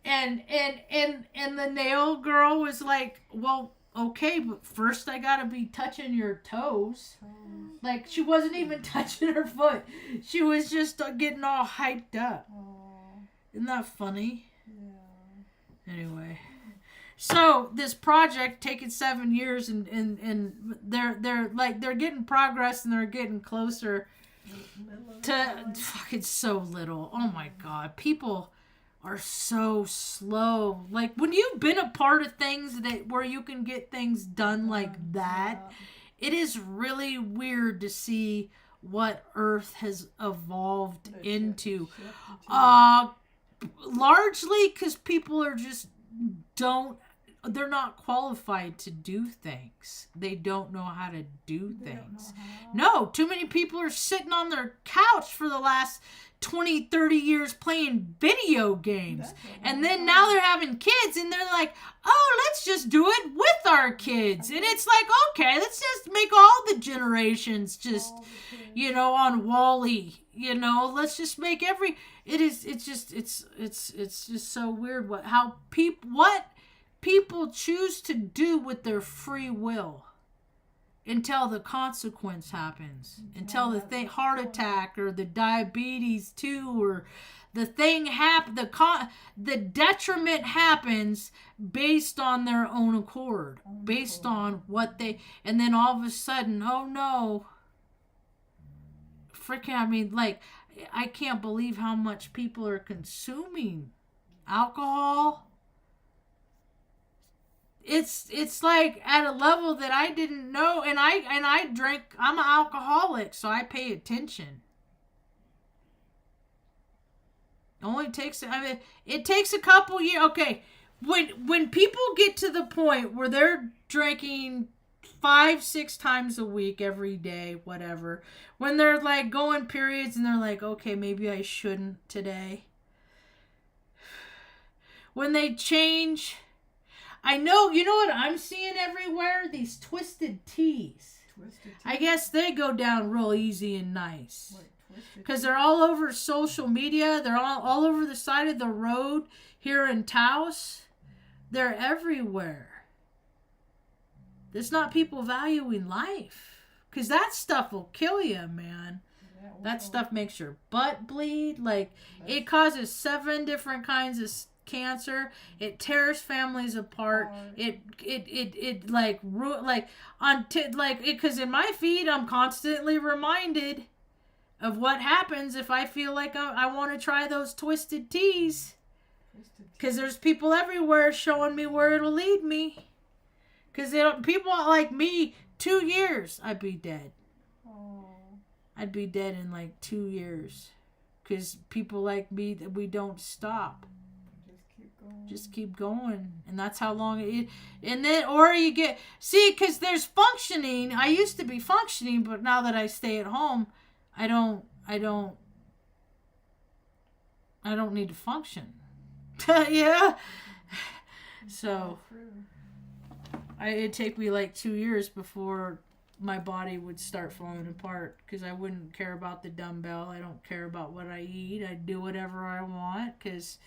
the nail girl was like, well, okay, but first I gotta be touching your toes. Like she wasn't even touching her foot. She was just getting all hyped up. Isn't that funny? Yeah. Anyway. So this project taking 7 years and they're getting progress and they're getting closer to fucking so little. Oh my God. People are so slow. Like when you've been a part of things where you can get things done like that, it is really weird to see what Earth has evolved into. Largely because people are just they're not qualified to do things. They don't know how to do things. No, too many people are sitting on their couch for the last 20, 30 years playing video games. And then now they're having kids and they're like, oh, let's just do it with our kids. And it's like, okay, let's just make all the generations just, on Wall-E. Let's just make it's just so weird what people choose to do with their free will until the consequence happens, until the heart attack or the diabetes too, or the thing the detriment happens based on their own accord, based on what and then all of a sudden, oh no, freaking, I mean, like, I can't believe how much people are consuming alcohol. It's like at a level that I didn't know, and I drink. I'm an alcoholic, so I pay attention. It takes a couple years. Okay, when people get to the point where they're drinking 5-6 times a week, every day, whatever, when they're like going periods and they're like, okay, maybe I shouldn't today. When they change. I know, you know what I'm seeing everywhere? These twisted teas. I guess they go down real easy and nice. Because they're all over social media. They're all over the side of the road here in Taos. They're everywhere. There's not people valuing life. Because that stuff will kill you, man. That stuff makes your butt bleed. Like, it causes 7 different kinds of cancer. It tears families apart. It like because in my feed I'm constantly reminded of what happens if I feel like I want to try those twisted teas, because there's people everywhere showing me where it'll lead me. Because people like me, 2 years I'd be dead. I'd be dead in like 2 years, because people like me, that we don't stop. Just keep going. And that's how long it. And then, or you get, because there's functioning. I used to be functioning, but now that I stay at home, I don't need to function. Yeah. So it'd take me like 2 years before my body would start falling apart, because I wouldn't care about the dumbbell. I don't care about what I eat. I do whatever I want, because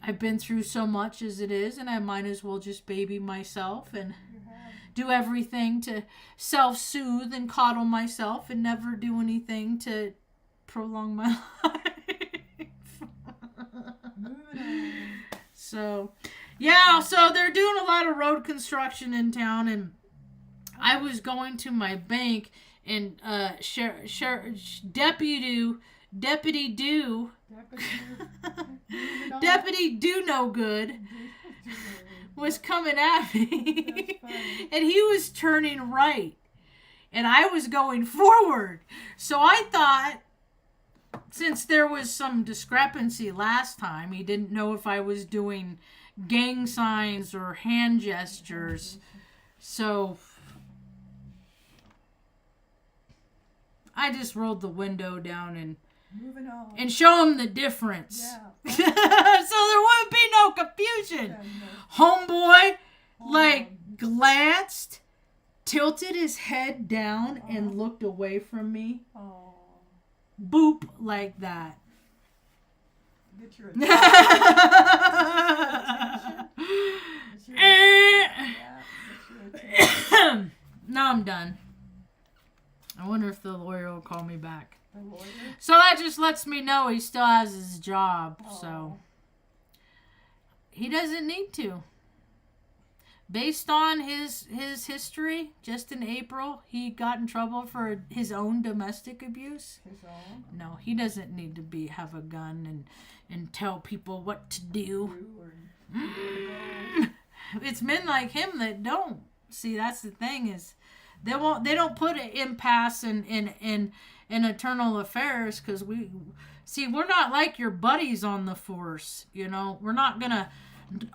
I've been through so much as it is, and I might as well just baby myself and do everything to self-soothe and coddle myself and never do anything to prolong my life. So, yeah, so they're doing a lot of road construction in town, and I was going to my bank, and Deputy Do No Good was coming at me, and he was turning right, and I was going forward. So I thought, since there was some discrepancy last time, he didn't know if I was doing gang signs or hand gestures. So I just rolled the window down and Moving on. and show him the difference. Yeah. So there wouldn't be no confusion. Homeboy, glanced, tilted his head down, and looked away from me. Oh. Boop, like that. Get your attention. Now I'm done. I wonder if the lawyer will call me back. The lawyer? So that just lets me know he still has his job. Oh. So he doesn't need to. Based on his history, just in April, he got in trouble for his own domestic abuse. His own? No, he doesn't need to have a gun and tell people what to do. It's men like him that don't. See, that's the thing is, they don't put an impasse in eternal affairs, because we're not like your buddies on the force. You know, we're not gonna.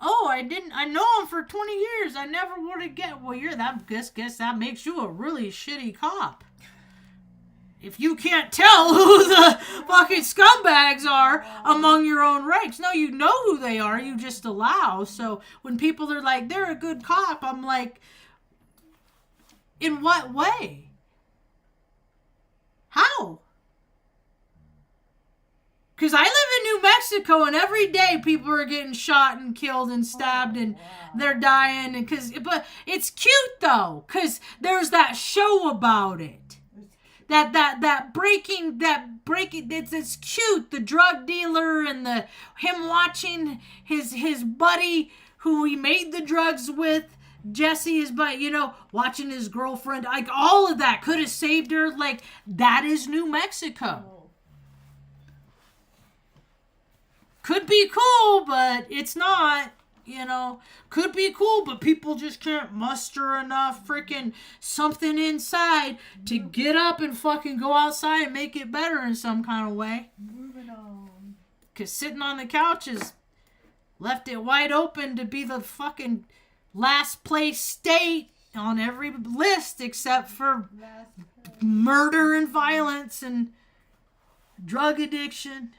I know him for 20 years. I never would have get. Well, guess that makes you a really shitty cop. If you can't tell who the fucking scumbags are among your own ranks. No, you know who they are. You just allow. So when people are like, they're a good cop, I'm like, in what way? How? Because I live in New Mexico, and every day people are getting shot and killed and stabbed, and they're dying. But it's cute though, because there's that show about it. That breaking. It's cute. The drug dealer and him watching his buddy who he made the drugs with. Jesse is, but watching his girlfriend, like all of that could have saved her. Like, that is New Mexico. Could be cool, but it's not, Could be cool, but people just can't muster enough freaking something inside to get up and fucking go outside and make it better in some kind of way. Moving on. Because sitting on the couch has left it wide open to be the fucking last place state on every list except for murder and violence and drug addiction.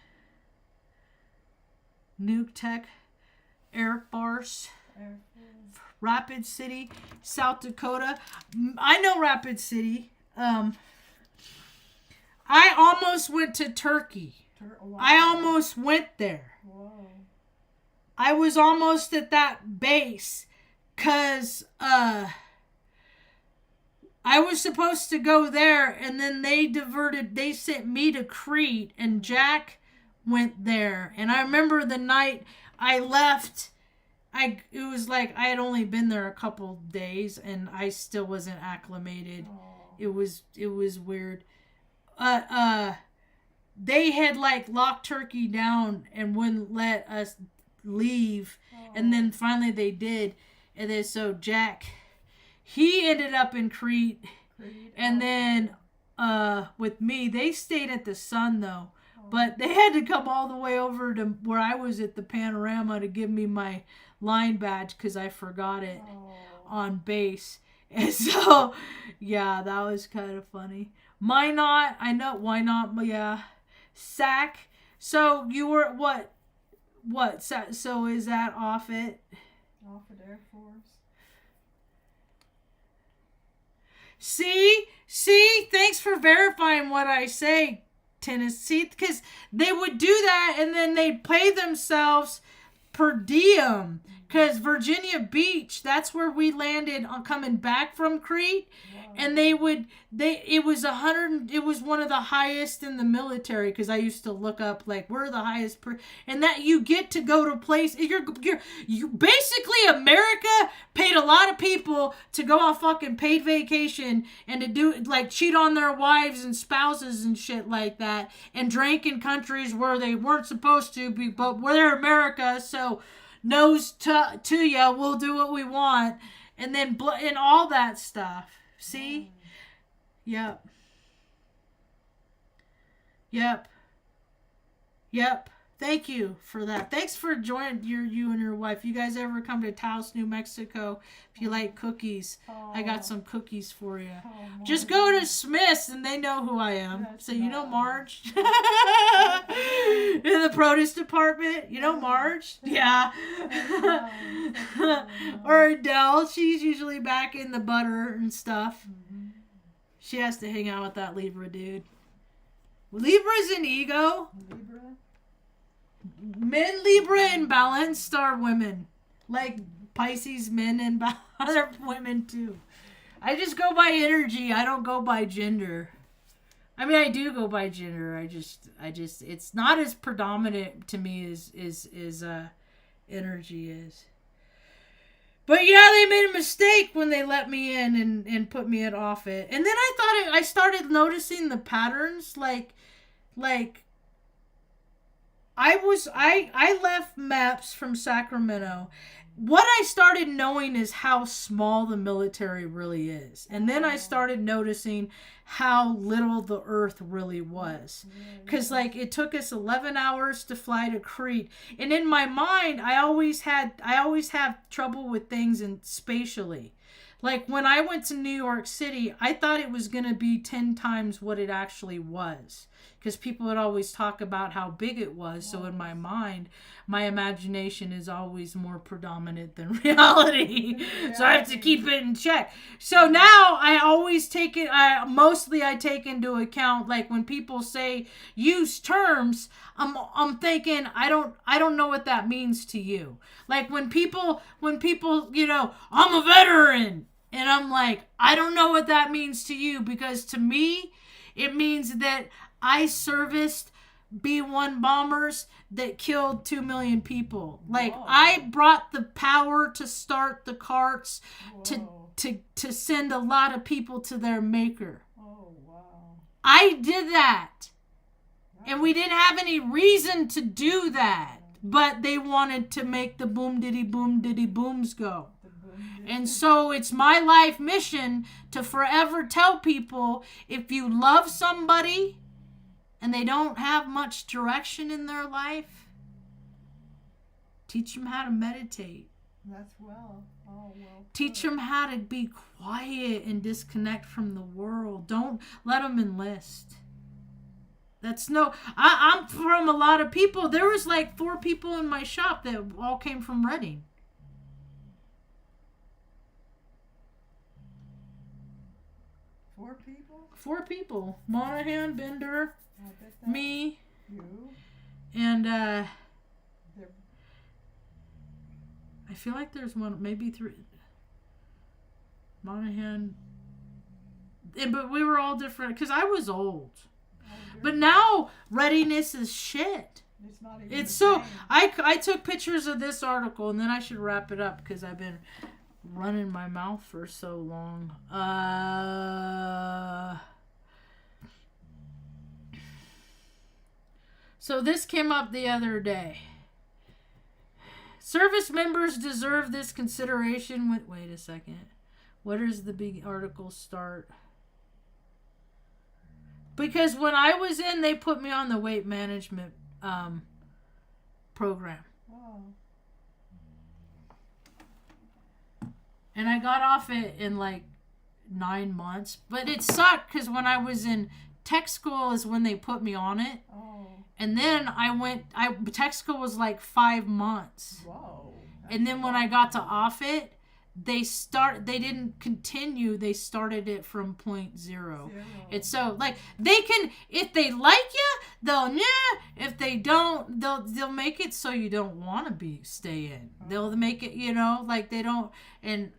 Nuke Tech, Air Force, Rapid City, South Dakota. I know Rapid City. I almost went to Turkey. I almost went there. Whoa. I was almost at that base because I was supposed to go there, and then they sent me to Crete, and Jack went there. And I remember the night I left, it was like I had only been there a couple days, and I still wasn't acclimated. It was weird. They had locked Turkey down and wouldn't let us leave, and then finally they did. And then so Jack, he ended up in Crete, and then with me, they stayed at the Sun though. But they had to come all the way over to where I was at the Panorama to give me my line badge because I forgot it on base. And so, yeah, that was kind of funny. Minot, I know, why not? Yeah. SAC. So you were, what? So is that off it? Off at Air Force. See? Thanks for verifying what I say, Tennessee, because they would do that and then they'd pay themselves per diem, because Virginia Beach, that's where we landed on coming back from Crete. Wow. And it was one of the highest in the military, because I used to look up we're the highest and that you get to go to place. You basically, America paid a lot of people to go on fucking paid vacation and to do cheat on their wives and spouses and shit like that, and drank in countries where they weren't supposed to be, but we're America, so nose to ya, we'll do what we want, and then and all that stuff. See, Yep. Yep. Yep. Thank you for that. Thanks for joining you and your wife. You guys ever come to Taos, New Mexico? If you like cookies, I got some cookies for you. Just go to Smith's and they know who I am. So you know Marge? In the produce department. You know Marge? Yeah. Or Adele. She's usually back in the butter and stuff. She has to hang out with that Libra dude. Libra's an ego. Libra? Men Libra and balanced are women. Like Pisces men and other women too. I just go by energy. I don't go by gender. I mean, I do go by gender. I just it's not as predominant to me as energy is. But yeah, they made a mistake when they let me in and put me at off it. And then I started noticing the patterns like I left MEPS from Sacramento. What I started knowing is how small the military really is. And then I started noticing how little the earth really was. Because like it took us 11 hours to fly to Crete. And in my mind, I always have trouble with things and spatially. Like when I went to New York City, I thought it was going to be 10 times what it actually was. Because people would always talk about how big it was. So in my mind, my imagination is always more predominant than reality. So I have to keep it in check. So now I always take it, I take into account, like when people say use terms, I'm thinking, I don't know what that means to you. Like when people, you know, I'm a veteran. And I'm like, I don't know what that means to you. Because to me, it means that I serviced B-1 bombers that killed 2 million people. Like, whoa. I brought the power to start the carts to send a lot of people to their maker. Oh, wow. I did that. And we didn't have any reason to do that. But they wanted to make the boom diddy booms go. And so it's my life mission to forever tell people, if you love somebody and they don't have much direction in their life, teach them how to meditate. That's well. Oh, well. Teach them how to be quiet and disconnect from the world. Don't let them enlist. I'm from a lot of people. There was like 4 people in my shop that all came from Reading. People? 4 people. Monahan, Bender, me, you, and I feel like there's one, maybe 3. Monahan, but we were all different because I was old. But now readiness is shit. It's not even. It's so. I took pictures of this article and then I should wrap it up because I've been running my mouth for so long. So this came up the other day. Service members deserve this consideration. Wait a second. Where does the big article start? Because when I was in, they put me on the weight management program. Oh. And I got off it in like 9 months. But it sucked because when I was in tech school is when they put me on it. Oh. And then tech school was like 5 months. Whoa. And then when I got to off it, they didn't continue. They started it from point zero. It's so like they can, if they like you, they'll if they don't, they'll make it so you don't want to stay in. They'll make it, you know, like they don't. And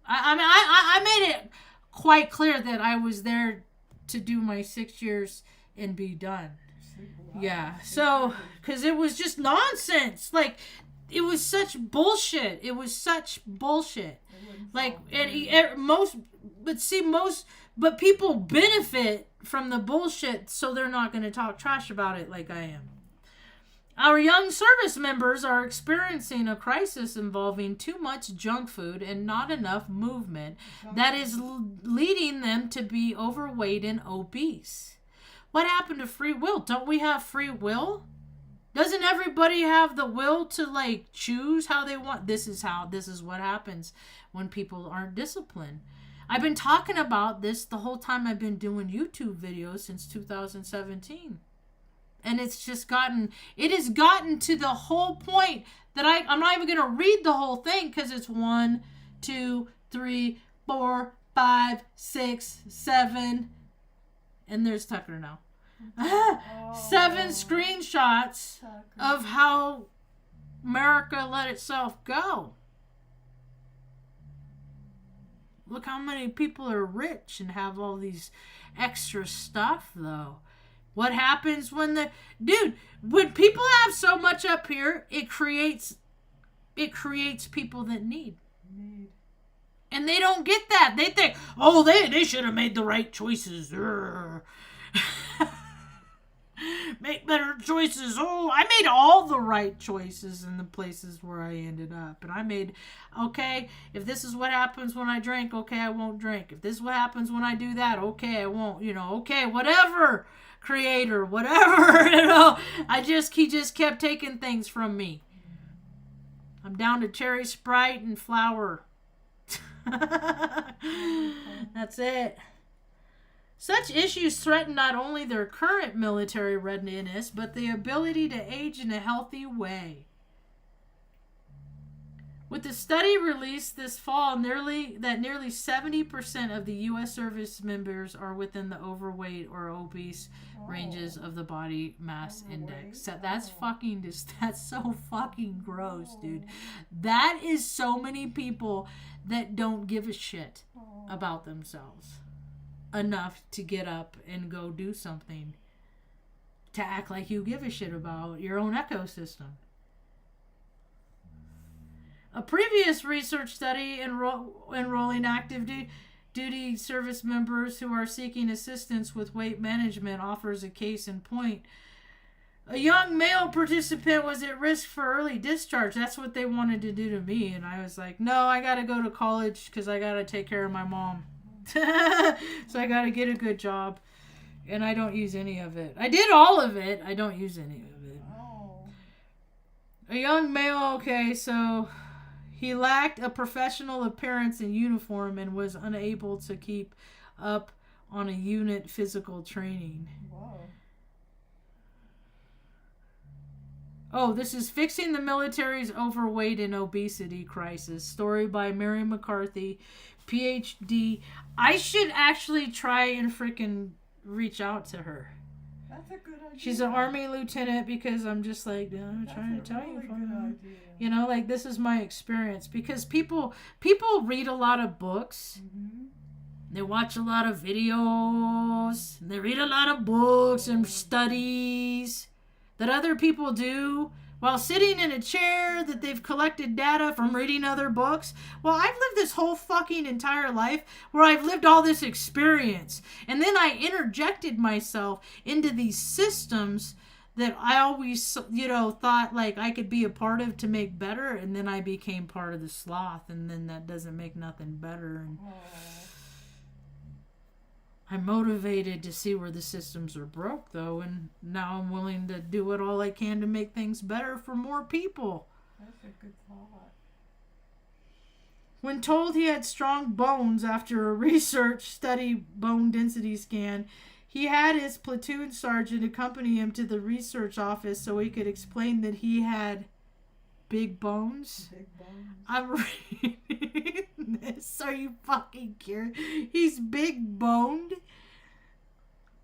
I made it quite clear that I was there to do my 6 years and be done. Yeah. So, because it was just nonsense. Like, it was such bullshit. Like, but people benefit from the bullshit, so they're not going to talk trash about it like I am. Our young service members are experiencing a crisis involving too much junk food and not enough movement that is leading them to be overweight and obese. What happened to free will? Don't we have free will? Doesn't everybody have the will to like choose how they want? This is what happens when people aren't disciplined. I've been talking about this the whole time I've been doing YouTube videos since 2017. And it has gotten to the whole point that I'm not even going to read the whole thing because it's 1, 2, 3, 4, 5, 6, 7. And there's Tucker now. 7 screenshots of how America let itself go. Look how many people are rich and have all these extra stuff, though. What happens when when people have so much up here, it creates people that need. And they don't get that. They think, oh, they should have made the right choices. Make better choices. Oh, I made all the right choices in the places where I ended up. And I made, okay, if this is what happens when I drink, okay, I won't drink. If this is what happens when I do that, okay, I won't, okay, whatever, creator, whatever, he just kept taking things from me. I'm down to cherry Sprite and flour. That's it. Such issues threaten not only their current military readiness, but the ability to age in a healthy way. With the study released this fall, nearly 70% of the U.S. service members are within the overweight or obese ranges of the body mass index. So that's so fucking gross, dude. That is so many people that don't give a shit about themselves enough to get up and go do something, to act like you give a shit about your own ecosystem. A previous research study enrolling active duty service members who are seeking assistance with weight management offers a case in point. A young male participant was at risk for early discharge. That's what they wanted to do to me. And I was like, no, I got to go to college because I got to take care of my mom. So I got to get a good job. And I don't use any of it. I did all of it. I don't use any of it. A young male, okay, so he lacked a professional appearance in uniform and was unable to keep up on a unit physical training. Whoa. Oh, this is Fixing the Military's Overweight and Obesity Crisis. Story by Mary McCarthy, PhD. I should actually try and freaking reach out to her. That's a good idea. She's an Army lieutenant because I'm just like, I'm trying to tell you. Like this is my experience because people read a lot of books. Mm-hmm. They watch a lot of videos. And they read a lot of books and studies that other people do while sitting in a chair that they've collected data from reading other books. Well, I've lived this whole fucking entire life where I've lived all this experience. And then I interjected myself into these systems that I always, thought like I could be a part of to make better. And then I became part of the sloth. And then that doesn't make nothing better. And I'm motivated to see where the systems are broke, though, and now I'm willing to do it all I can to make things better for more people. That's a good thought. When told he had strong bones after a research study bone density scan, he had his platoon sergeant accompany him to the research office so he could explain that he had big bones. Big bones. I'm reading this. Are you fucking curious? He's big boned.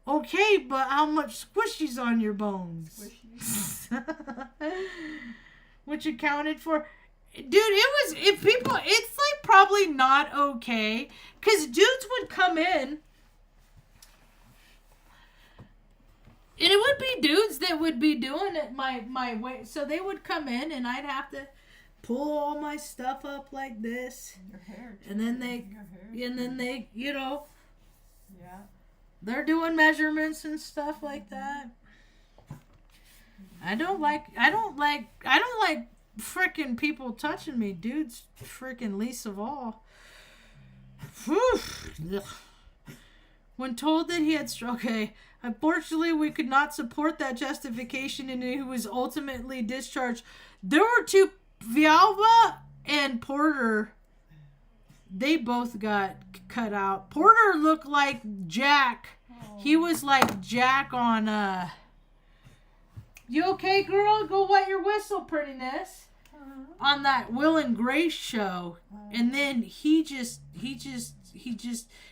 Okay, but how much squishy's on your bones? Squishy. Which accounted for, dude, it's like probably not okay. Because dudes would come in. And it would be dudes that would be doing it my way. So they would come in and I'd have to pull all my stuff up like this. Your hair. And then they, Yeah. they're doing measurements and stuff like that. I don't like freaking people touching me, dudes. Freaking least of all. Whew. Ugh. When told that he had okay, unfortunately we could not support that justification and he was ultimately discharged. There were two, Vialva and Porter. They both got cut out. Porter looked like Jack. He was like Jack on You okay, girl? Go wet your whistle, prettiness. On that Will and Grace show. And then he just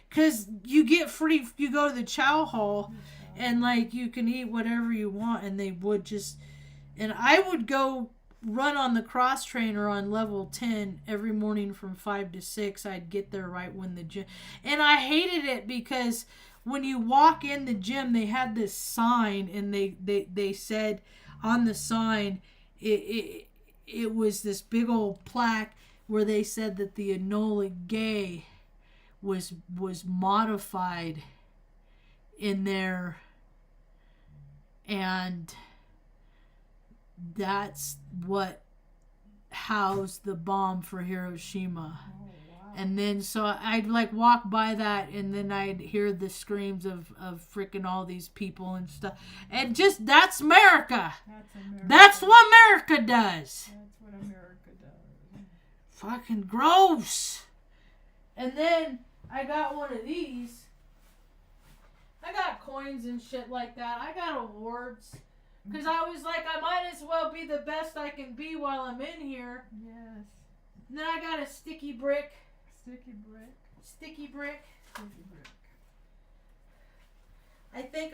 because you get free, you go to the chow hall and like you can eat whatever you want, and they would just, and I would go run on the cross trainer on level 10 every morning from 5 to 6. I'd get there right when the gym, and I hated it because when you walk in the gym, they had this sign, and they said on the sign, it was this big old plaque where they said that the Enola Gay was modified in there, and that's what housed the bomb for Hiroshima. And then so I'd like walk by that, and then I'd hear the screams of freaking all these people and stuff, and just that's America. That's what America does. That's what America does. Fucking gross. And then I got one of these. I got coins and shit like that. I got awards. Because I was like, I might as well be the best I can be while I'm in here. Yes. And then I got a sticky brick. Sticky brick. Sticky brick. Sticky brick. I think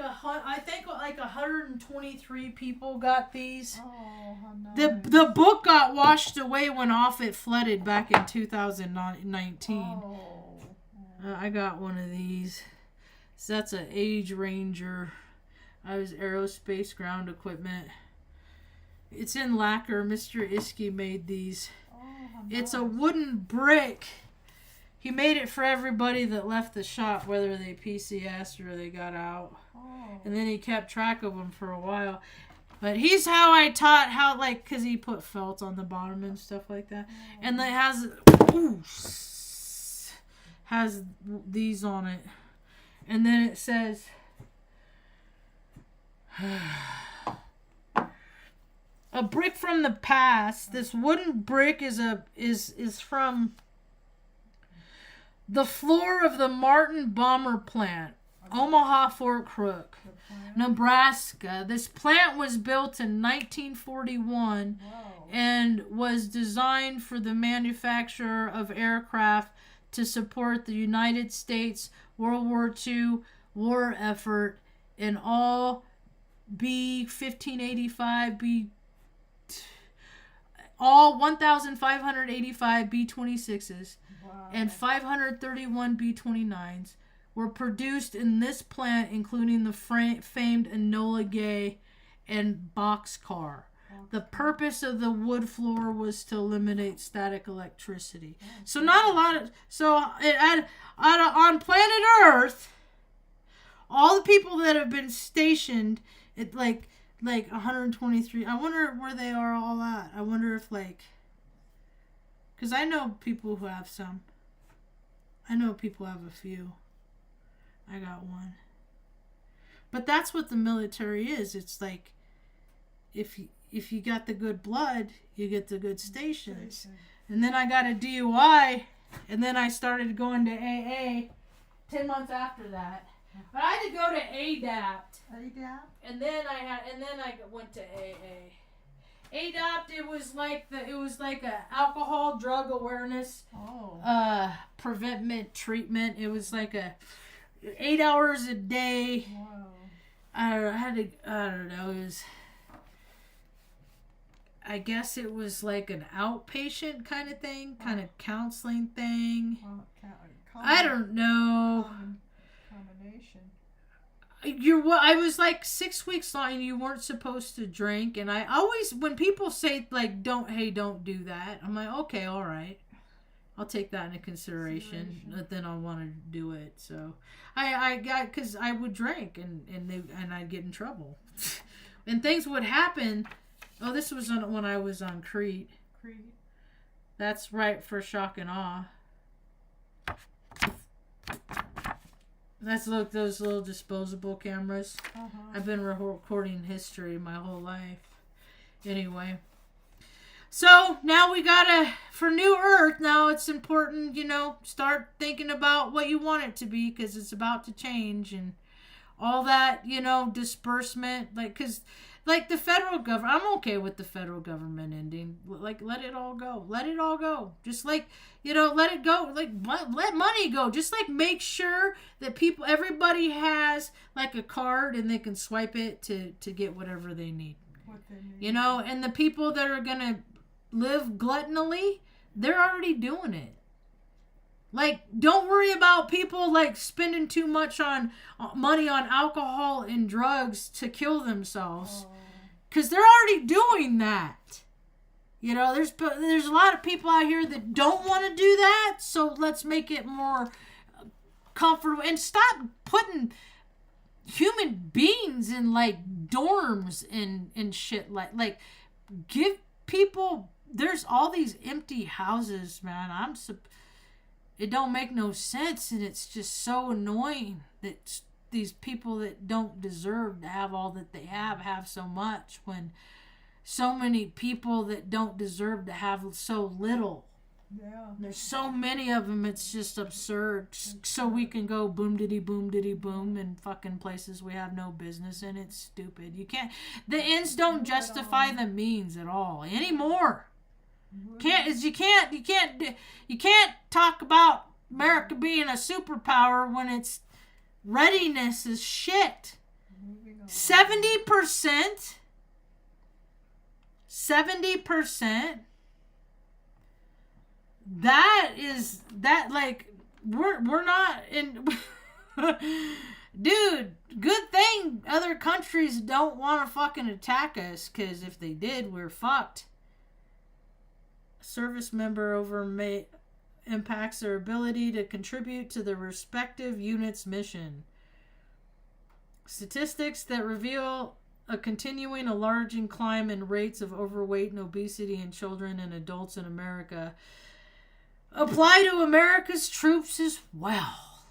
like 123 people got these. Oh, how nice. The book got washed away when Off It flooded back in 2019. Oh. I got one of these. So that's an Age Ranger. I was aerospace ground equipment. It's in lacquer. Mr. Iski made these. Oh, how nice. It's a wooden brick. He made it for everybody that left the shop, whether they PCS'd or they got out. Oh. And then he kept track of them for a while. But he's how I taught how, like, because he put felt on the bottom and stuff like that. Oh. And it has these on it. And then it says, a brick from the past. This wooden brick is from the floor of the Martin Bomber Plant, Omaha, Fort Crook, Nebraska. This plant was built in 1941 and was designed for the manufacture of aircraft to support the United States World War II war effort in all B-1585, all 1,585 B-26s and 531 B-29s were produced in this plant, including the famed Enola Gay and boxcar. The purpose of the wood floor was to eliminate static electricity. So not a lot of... So on planet Earth, all the people that have been stationed at like 123... I wonder where they are all at. I wonder if like... Because I know people who have some. I know people have a few. I got one. But that's what the military is. It's like... If you got the good blood, you get the good stations. And then I got a DUI, and then I started going to AA 10 months after that. But I had to go to ADAPT. And then I went to AA. ADAPT, it was like a alcohol drug awareness preventment treatment. It was like 8 hours a day. Wow. I don't know, it was... I guess it was like an outpatient kind of thing, kind of counseling thing. I don't know. Combination. I was like 6 weeks long, and you weren't supposed to drink. And I always, when people say like, don't do that, I'm like, okay, all right, I'll take that into consideration. But then I'll want to do it. So I got, because I would drink and I'd get in trouble. And things would happen. Oh, this was when I was on Crete. That's right for shock and awe. That's those little disposable cameras. I've been recording history my whole life. Anyway. So now we gotta, for New Earth, now it's important, start thinking about what you want it to be, because it's about to change and all that, disbursement, because the federal government, I'm okay with the federal government ending. Let it all go. Let it all go. Just let it go. Let money go. Just make sure that everybody has a card and they can swipe it to get whatever they need. And the people that are going to live gluttonally, they're already doing it. Don't worry about people spending too much on money on alcohol and drugs to kill themselves, because they're already doing that. There's a lot of people out here that don't want to do that, so let's make it more comfortable and stop putting human beings in dorms and shit. Give people. There's all these empty houses, man. It don't make no sense, and it's just so annoying that these people that don't deserve to have all that they have so much, when so many people that don't deserve to have so little. Yeah. There's so many of them, it's just absurd. So we can go boom diddy boom in fucking places we have no business in. It's stupid. You can't. The ends don't justify the means at all anymore. You can't talk about America being a superpower when its readiness is shit. 70%. We're not in. Dude, good thing other countries don't want to fucking attack us, because if they did, we're fucked. Service member impacts their ability to contribute to the respective unit's mission. Statistics that reveal a continuing alarming climb in rates of overweight and obesity in children and adults in America apply to America's troops as well.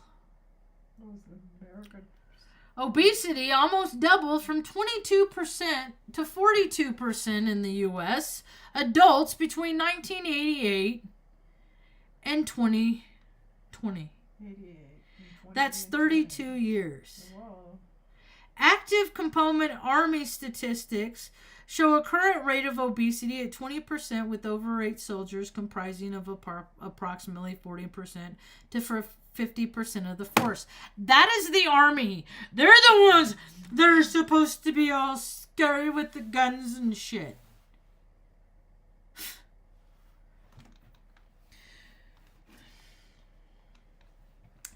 Obesity almost doubled from 22% to 42% in the U.S. adults between 1988 and 2020. That's 32 years. Whoa. Active component Army statistics show a current rate of obesity at 20%, with overweight soldiers comprising of approximately 40% to 50% of the force. That is the Army. They're the ones that are supposed to be all scary with the guns and shit.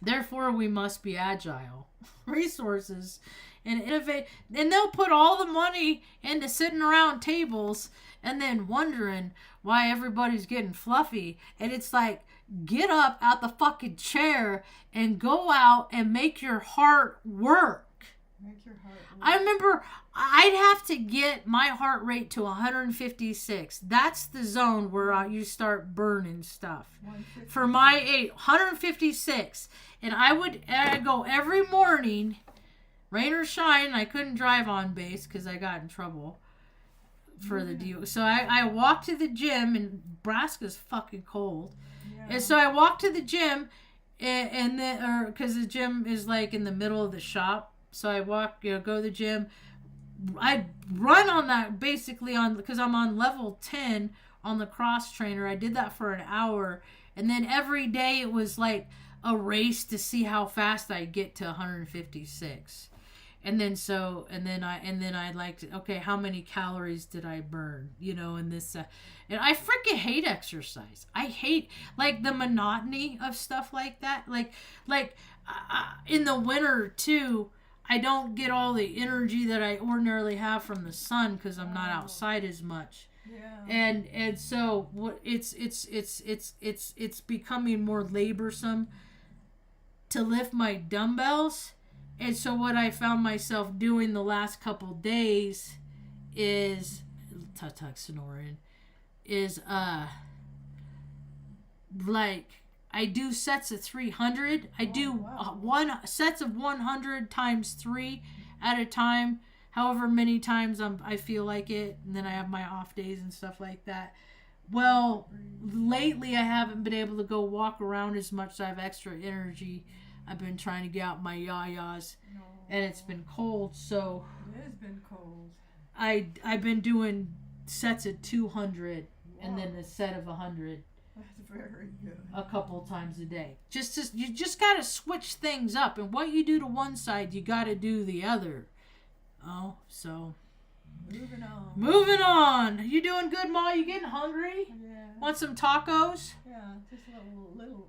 Therefore, we must be agile. Resources and innovate. And they'll put all the money into sitting around tables and then wondering why everybody's getting fluffy. And it's get up out the fucking chair and go out and make your heart work. I remember I'd have to get my heart rate to 156. That's the zone where you start burning stuff. For my age, 156. And I'd go every morning, rain or shine. I couldn't drive on base because I got in trouble for the deal. So I walked to the gym, and Nebraska's fucking cold. Yeah. And so I walked to the gym, and then, because the gym is in the middle of the shop. So I walk, go to the gym. I run on that basically because I'm on level 10 on the cross trainer. I did that for an hour. And then every day it was a race to see how fast I get to 156. And then I'd okay, how many calories did I burn? In this, and I freaking hate exercise. I hate the monotony of stuff like that. In the winter too, I don't get all the energy that I ordinarily have from the sun because I'm not outside as much. Yeah. And so it's becoming more laborsome to lift my dumbbells. And so what I found myself doing the last couple days is tut snoring is like I do sets of 300. I do one sets of 100 times 3 at a time, however many times I feel like it, and then I have my off days and stuff like that. Well, lately I haven't been able to go walk around as much, so I have extra energy. I've been trying to get out my yayas, and it's been cold, so It has been cold. I've been doing sets of 200 and then a set of 100 That's very good. a couple times a day. You just got to switch things up, and what you do to one side, you got to do the other. Oh, so moving on. You doing good, Ma? You getting hungry? Yeah. Want some tacos? Yeah, just a little.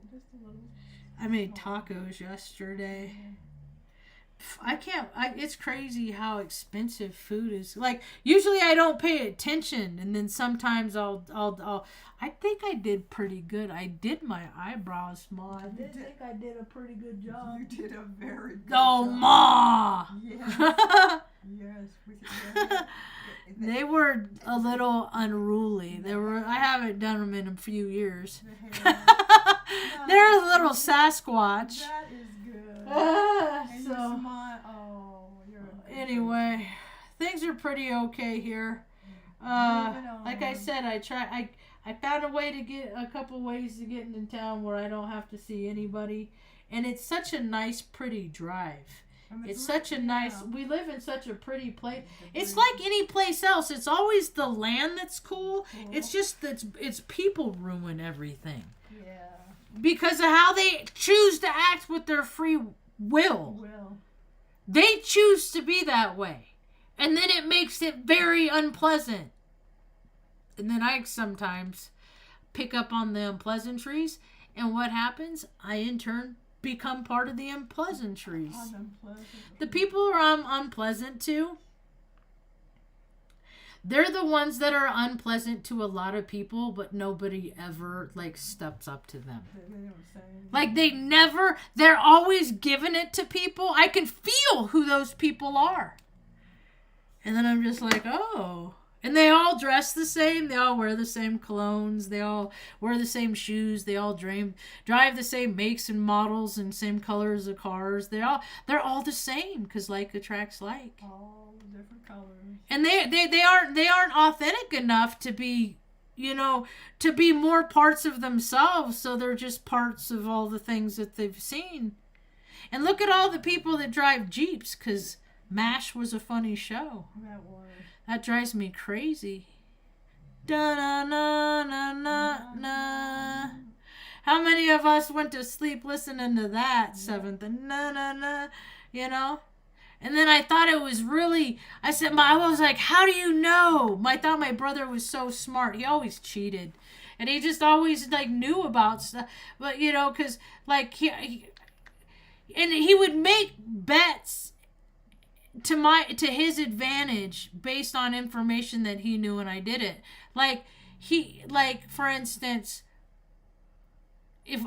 I made tacos yesterday. It's crazy how expensive food is. Like, usually I don't pay attention, and then sometimes I think I did pretty good. I did my eyebrows, Ma. I think I did a pretty good job. You did a very good job. job. Ma! Yes. Yes. They were a little unruly. I haven't done them in a few years. They're a little Sasquatch. That is good. And so, anyway, things are pretty okay here. Like I said, I found a way to get a couple ways to get into town where I don't have to see anybody, and it's such a nice, pretty drive. It's such a nice. We live in such a pretty place. It's like any place else. It's always the land that's cool. It's just that it's people ruin everything. Yeah. Because of how they choose to act with their free will. They choose to be that way. And then it makes it very unpleasant. And then I sometimes pick up on the unpleasantries. And what happens? I, in turn, become part of the unpleasantries. The people I'm unpleasant to, they're the ones that are unpleasant to a lot of people, but nobody ever steps up to them. They're always giving it to people. I can feel who those people are. And then I'm just like, oh. And they all dress the same. They all wear the same colognes. They all wear the same shoes. They all drive the same makes and models and same colors of cars. They're all the same because like attracts like. All different colors. And they aren't authentic enough to be, to be more parts of themselves. So they're just parts of all the things that they've seen. And look at all the people that drive Jeeps, because MASH was a funny show. That was. That drives me crazy. Da-na-na-na-na-na. How many of us went to sleep listening to that? Seventh and na-na-na, And then I thought it was really, I was like, how do you know? I thought my brother was so smart. He always cheated. And he just always knew about stuff. But, because he would make bets to his advantage based on information that he knew, and I did it. For instance, if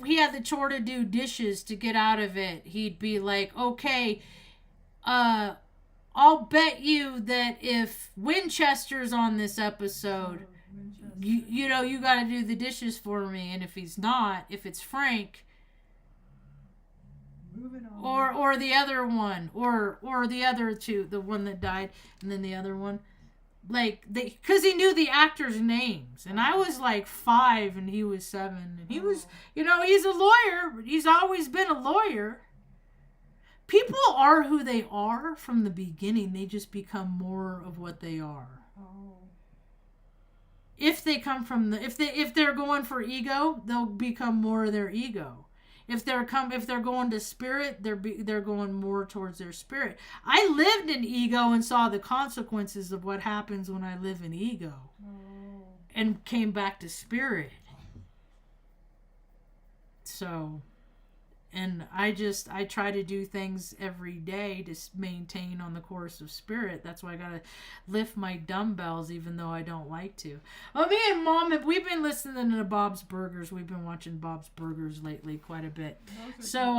he had the chore to do dishes to get out of it, he'd be like, okay, I'll bet you that if Winchester's on this episode, you got to do the dishes for me, and if he's not, if it's Frank, or the other one, or the other two, the one that died, and then the other one, because he knew the actors' names, and I was 5 and he was 7, and he was, he's a lawyer, but he's always been a lawyer. People are who they are from the beginning. They just become more of what they are. If they come from if they're going for ego, they'll become more of their ego. If they're going to spirit, they're going more towards their spirit. I lived in ego and saw the consequences of what happens when I live in ego, and came back to spirit. So, And I try to do things every day to maintain on the course of spirit. That's why I gotta lift my dumbbells, even though I don't like to. Well, me and Mom, we've been listening to Bob's Burgers. We've been watching Bob's Burgers lately quite a bit. So,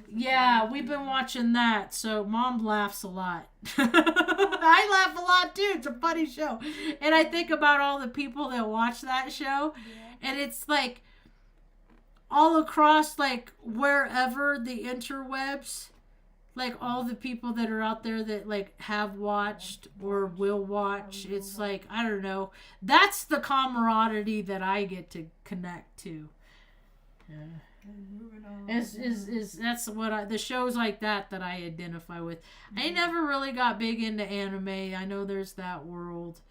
yeah, we've been watching that. So Mom laughs a lot. I laugh a lot too. It's a funny show. And I think about all the people that watch that show. And it's like, all across, like, wherever the interwebs, like, all the people that are out there that, like, have watched or will watch, it's like, I don't know. That's the camaraderie that I get to connect to. Yeah. That's what the shows like that I identify with. I never really got big into anime. I know there's that world.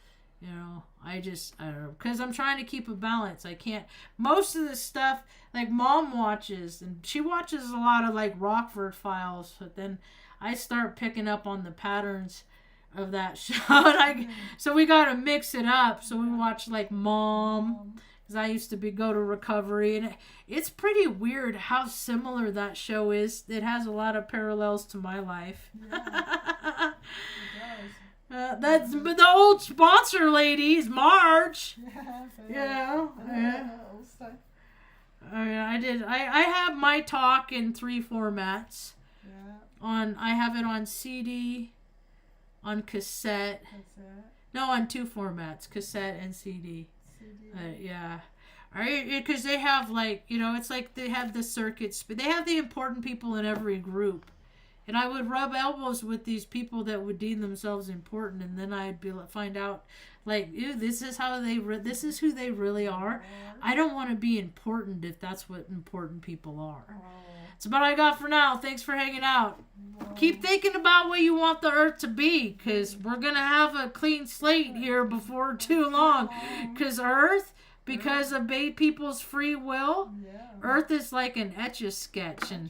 You know, I don't know, because I'm trying to keep a balance. I can't, most of the stuff, like Mom watches, and she watches a lot of like Rockford Files, but then I start picking up on the patterns of that show. So we got to mix it up. So we watch like Mom, because I used to go to recovery, and it's pretty weird how similar that show is. It has a lot of parallels to my life. Yeah, it does. That's the old sponsor lady is Marge. Yeah. I have my talk in 3 formats. Yeah. I have it on CD, on cassette. No, on 2 formats, cassette and CD. Yeah. Because they have, like, you know, it's like they have the circuits. They have the important people in every group. And I would rub elbows with these people that would deem themselves important, and then I'd find out, like, ew, this is who they really are. I don't want to be important if that's what important people are. That's about all I got for now. Thanks for hanging out. Keep thinking about what you want the earth to be, because we're going to have a clean slate here before too long. Because because of people's free will, Earth is like an Etch-a-Sketch, and